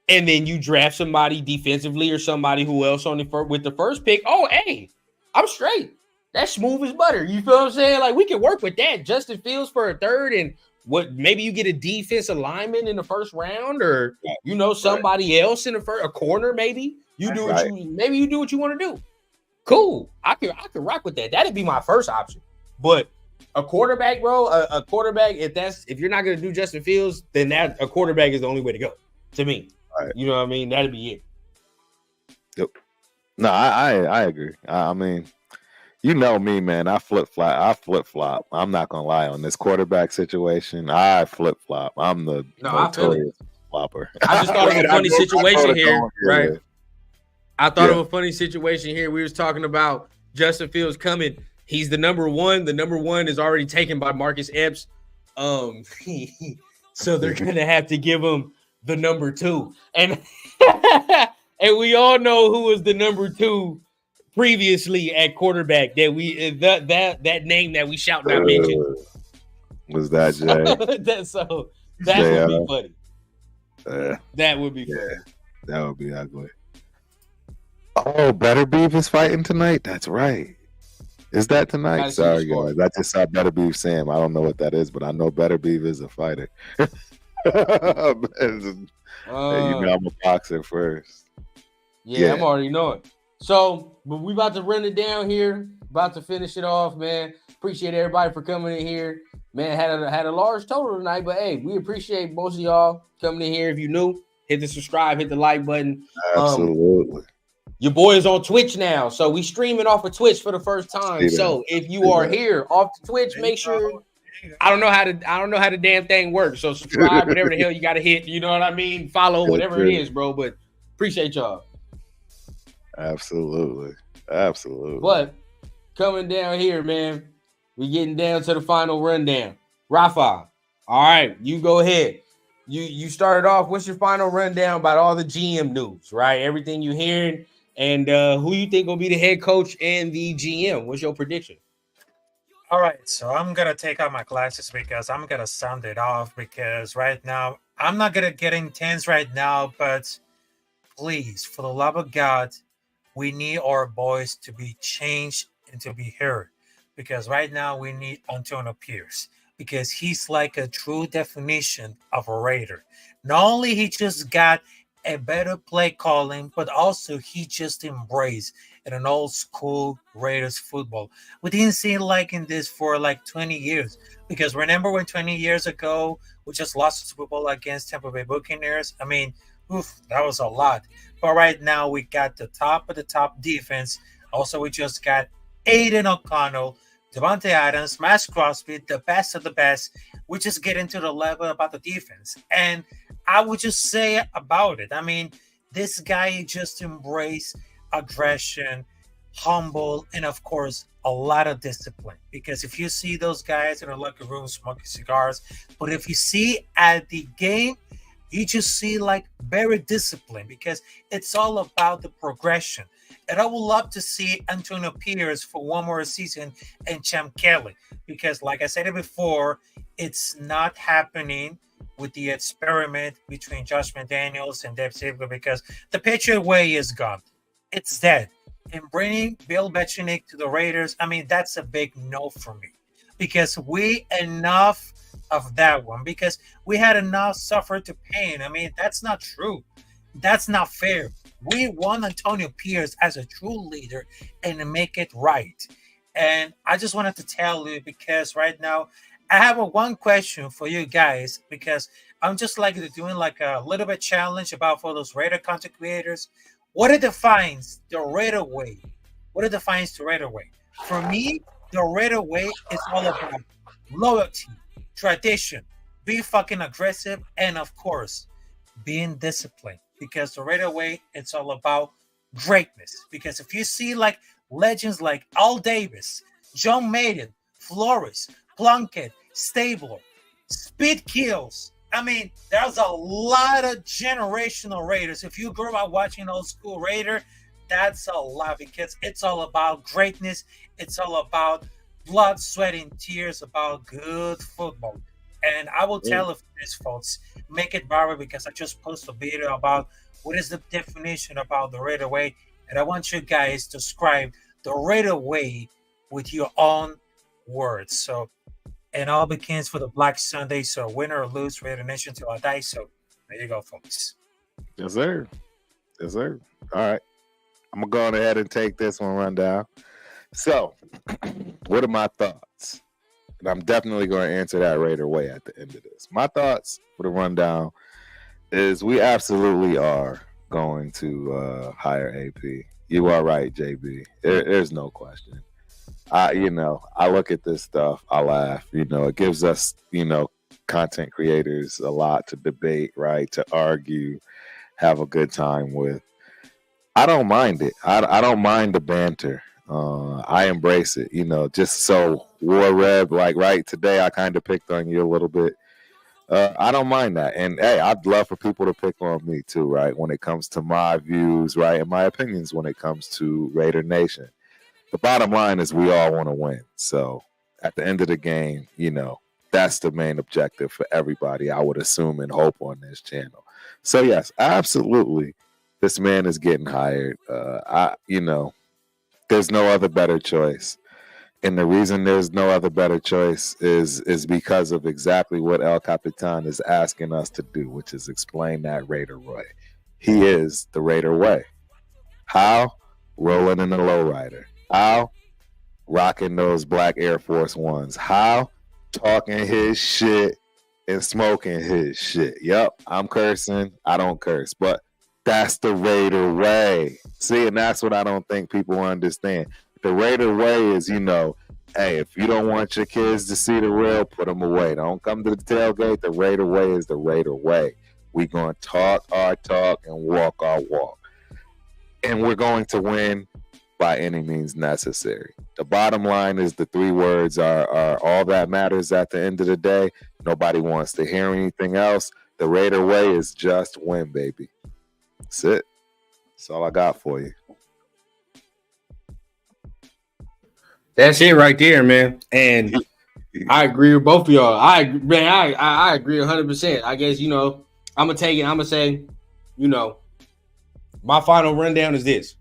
and then you draft somebody defensively or somebody who else with the first pick, hey, I'm straight. That's smooth as butter. You feel what I'm saying? Like, we can work with that. Justin Fields for a third, and maybe you get a defensive lineman in the first round, or somebody else in the first, a corner maybe. You do what you want to do. Cool. I can rock with that. That'd be my first option. But a quarterback, bro, a quarterback, if you're not gonna do Justin Fields, then a quarterback is the only way to go to me. Right. You know what I mean? That'd be it. Yep. No, I agree. I mean, you know me, man. I flip flop. I'm not gonna lie on this quarterback situation. I flip flop. I'm the notorious flopper. I just thought of a funny situation here, right? I thought of a funny situation here. We was talking about Justin Fields coming. He's the number one. The number one is already taken by Marcus Epps. So they're gonna have to give him the number two. And and we all know who was the number two previously at quarterback that that name that we shout not mention. Was that Jay? That would be funny. That would be funny. That would be ugly. Oh, Better Beef is fighting tonight? That's right. Is that tonight? Sorry, guys. I just saw Better Beef Sam. I don't know what that is, but I know Better Beef is a fighter. I'm a boxer first. Yeah, I'm already knowing. So, but we about to run it down here. About to finish it off, man. Appreciate everybody for coming in here. Man, had a large total tonight, but hey, we appreciate most of y'all coming in here. If you're new, hit the subscribe, hit the like button. Absolutely. Your boy is on Twitch now, so we streaming off of Twitch for the first time. So if you are here off Twitch, make sure. I don't know how the damn thing works. So subscribe, whatever the hell you got to hit. You know what I mean? Follow, whatever it is, bro. But appreciate y'all. Absolutely. But coming down here, man, we getting down to the final rundown. Rafa, all right, you go ahead. You started off. What's your final rundown about all the GM news, right? Everything you hearing. And who you think will be the head coach and the GM? What's your prediction? All right, so I'm going to take out my glasses because I'm going to sound it off because right now, I'm not going to get intense right now, but please, for the love of God, we need our boys to be changed and to be heard because right now we need Antonio Pierce because he's like a true definition of a Raider. Not only he just got a better play calling, but also he just embraced in an old school Raiders football. We didn't see like in this for like 20 years because remember when 20 years ago we just lost the Super Bowl against Tampa Bay Buccaneers? I mean, that was a lot. But right now we got the top of the top defense. Also, we just got Aiden O'Connell, Devontae Adams, Maxx Crosby, the best of the best. We just get into the level about the defense. And I would just say about it. I mean, this guy just embraced aggression, humble, and of course, a lot of discipline. Because if you see those guys in a locker room smoking cigars, but if you see at the game, you just see like very disciplined because it's all about the progression. And I would love to see Antonio Pierce for one more season and Champ Kelly because, like I said it before, it's not happening with the experiment between Josh McDaniels and Dave Ziegler because the Patriot way is gone. It's dead. And bringing Bill Belichick to the Raiders, I mean, that's a big no for me because we enough of that one because we had enough suffer to pain. I mean, that's not true. That's not fair. We want Antonio Pierce as a true leader and to make it right. And I just wanted to tell you because right now I have one question for you guys because I'm just like doing like a little bit challenge about for those Raider content creators. What it defines the Raider way? What it defines the Raider way? For me, the Raider way is all about loyalty, tradition, be fucking aggressive, and of course, being disciplined. Because the Raider way, it's all about greatness. Because if you see like legends like Al Davis, John Maiden, Flores, Plunkett, Stabler, Speed Kills. I mean, there's a lot of generational Raiders. If you grew up watching old school Raider, that's a lot because it's all about greatness. It's all about blood, sweat, and tears about good football. And I will tell if this, folks, make it viral because I just posted a video about what is the definition about the Raider way. And I want you guys to describe the Raider way with your own words. So, and all begins for the Black Sunday. So, win or lose, Raider Nation till I die. So, there you go, folks. Yes, sir. Yes, sir. All right. I'm going to go on ahead and take this one rundown. So, what are my thoughts? And I'm definitely going to answer that Raider way at the end of this. My thoughts for the rundown is we absolutely are going to hire AP. You are right, JB. There's no question. I look at this stuff, I laugh. It gives us, content creators a lot to debate, right? To argue, have a good time with. I don't mind it. I don't mind the banter. I embrace it, just so War Reb, like right today, I kind of picked on you a little bit. I don't mind that. And hey, I'd love for people to pick on me too, right? When it comes to my views, right? And my opinions when it comes to Raider Nation. The bottom line is we all want to win. So at the end of the game, that's the main objective for everybody, I would assume and hope on this channel. So yes, absolutely. This man is getting hired. There's no other better choice. And the reason there's no other better choice is because of exactly what El Capitan is asking us to do, which is explain that Raider way. He is the Raider way. How? Rolling in the lowrider. How? Rocking those black Air Force Ones. How? Talking his shit and smoking his shit. Yep, I'm cursing. I don't curse, but that's the Raider way. See, and that's what I don't think people understand. The Raider way is, hey, if you don't want your kids to see the real, put them away. Don't come to the tailgate. The Raider way is the Raider way. We're going to talk our talk and walk our walk. And we're going to win by any means necessary. The bottom line is the three words are all that matters at the end of the day. Nobody wants to hear anything else. The Raider way is just win, baby. That's it. That's all I got for you. That's it right there, man. And I agree with both of y'all. I agree 100%. I guess, I'm going to take it. I'm going to say, my final rundown is this.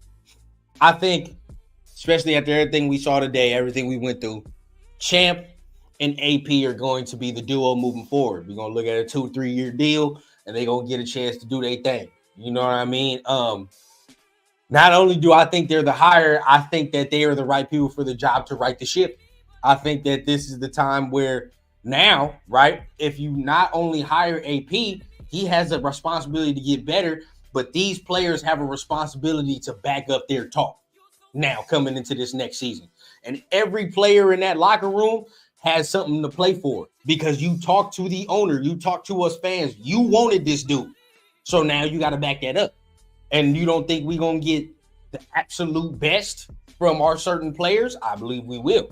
I think, especially after everything we saw today, everything we went through, Champ and AP are going to be the duo moving forward. We're going to look at a 2-3 year deal, and they're going to get a chance to do their thing. You know what I mean? Not only do I think they're the hire, I think that they are the right people for the job to right the ship. I think that this is the time where now, right, if you not only hire AP, he has a responsibility to get better, but these players have a responsibility to back up their talk now coming into this next season. And every player in that locker room has something to play for because you talk to the owner, you talk to us fans, you wanted this dude. So now you got to back that up. And you don't think we're going to get the absolute best from our certain players? I believe we will.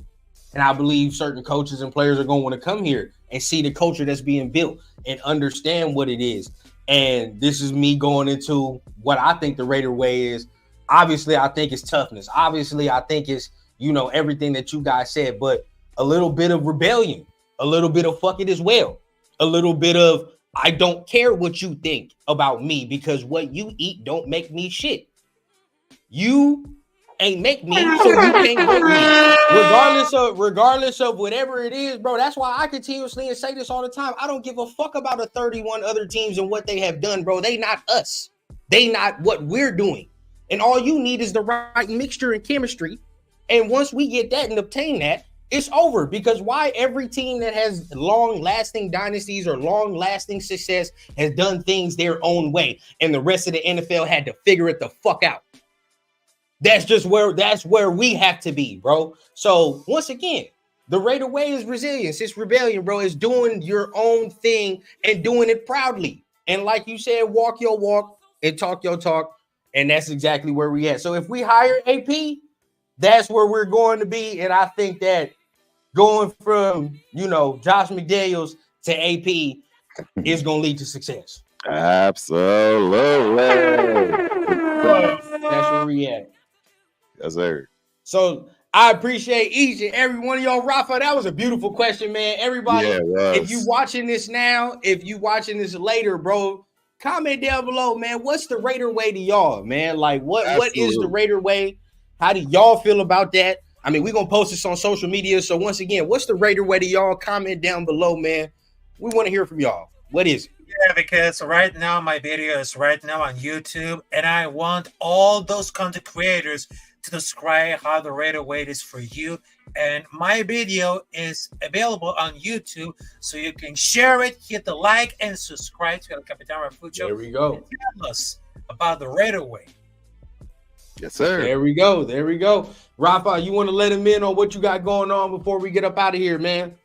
And I believe certain coaches and players are going to want to come here and see the culture that's being built and understand what it is. And this is me going into what I think the Raider way is. Obviously, I think it's toughness. Obviously, I think it's, everything that you guys said, but a little bit of rebellion, a little bit of fuck it as well, a little bit of I don't care what you think about me because what you eat don't make me shit. You ain't make me, so you can't make me. Regardless of whatever it is, bro. That's why I continuously say this all the time. I don't give a fuck about the 31 other teams and what they have done, bro. They not us. They not what we're doing. And all you need is the right mixture and chemistry. And once we get that and obtain that, it's over. Because why every team that has long-lasting dynasties or long-lasting success has done things their own way, and the rest of the NFL had to figure it the fuck out. That's where we have to be, bro. So once again, the Raider way is resilience. It's rebellion, bro. It's doing your own thing and doing it proudly. And like you said, walk your walk and talk your talk. And that's exactly where we at. So if we hire AP, that's where we're going to be. And I think that going from, Josh McDaniels to AP is going to lead to success. Absolutely. That's where we at. Yes, sir. So I appreciate each and every one of y'all. Rafa, that was a beautiful question, man. Everybody, if you watching this now, if you watching this later, bro, comment down below, man. What's the Raider way to y'all, man? Like, what is the Raider way? How do y'all feel about that? I mean, we're going to post this on social media. So once again, what's the Raider way to y'all? Comment down below, man. We want to hear from y'all. What is it? Yeah, because right now my video is right now on YouTube, and I want all those content creators to describe how the Raider way is for you. And my video is available on YouTube, so you can share it, hit the like, and subscribe to El Capitan Rafucho. There we go. And tell us about the Raider way. Yes, sir. There we go. There we go. Rafa, you want to let him in on what you got going on before we get up out of here, man?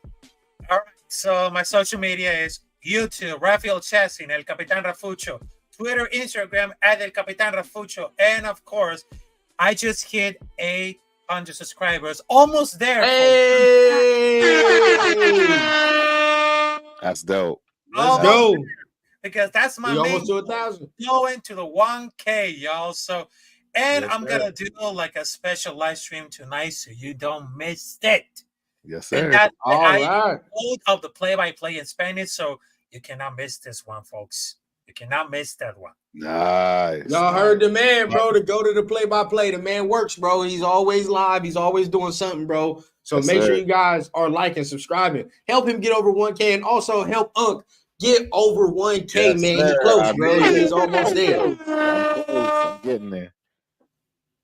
All right. So my social media is YouTube, Rafael Chassin, El Capitan Rafucho, Twitter, Instagram, @El Capitan Rafucho, and of course, I just hit 800 subscribers. Almost there. Hey! That's dope. Let's go. Because that's my almost to 1,000. Going to the 1K, y'all. So, and Yes, I'm gonna do like a special live stream tonight, so you don't miss it. Yes, sir. And that's All right. both of the play-by-play in Spanish, so you cannot miss this one, folks. You cannot miss that one. Nice. Y'all heard the man, bro, to go to the play-by-play. The man works, bro. He's always live. He's always doing something, bro. So Yes, make sir. sure you guys are liking, subscribing. Help him get over 1K, and also help Unc get over 1K, Yes, man. sir. He's close, I bro. mean, He's almost there. I'm close. I'm getting there.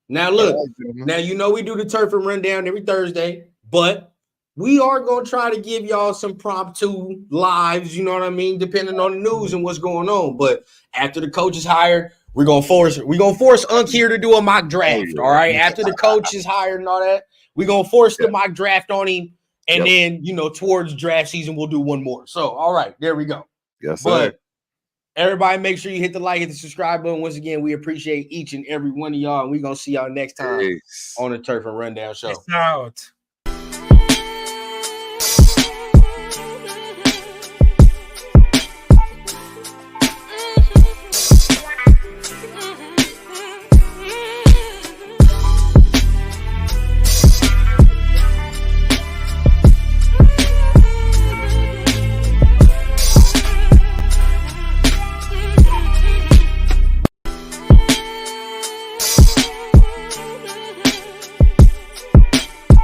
Now, look. All right, gentlemen. Now, we do the turf and rundown every Thursday, but we are going to try to give y'all some promptu lives, you know what I mean, depending on the news and what's going on. But after the coach is hired, we're going to force Unc here to do a mock draft, all right? After the coach is hired and all that, we're going to force the mock draft on him. And then, towards draft season, we'll do one more. So, all right, there we go. Yes, sir. But everybody, make sure you hit the like, hit the subscribe button. Once again, we appreciate each and every one of y'all. And we're going to see y'all next time Peace. on the Turf and Rundown Show. Peace out.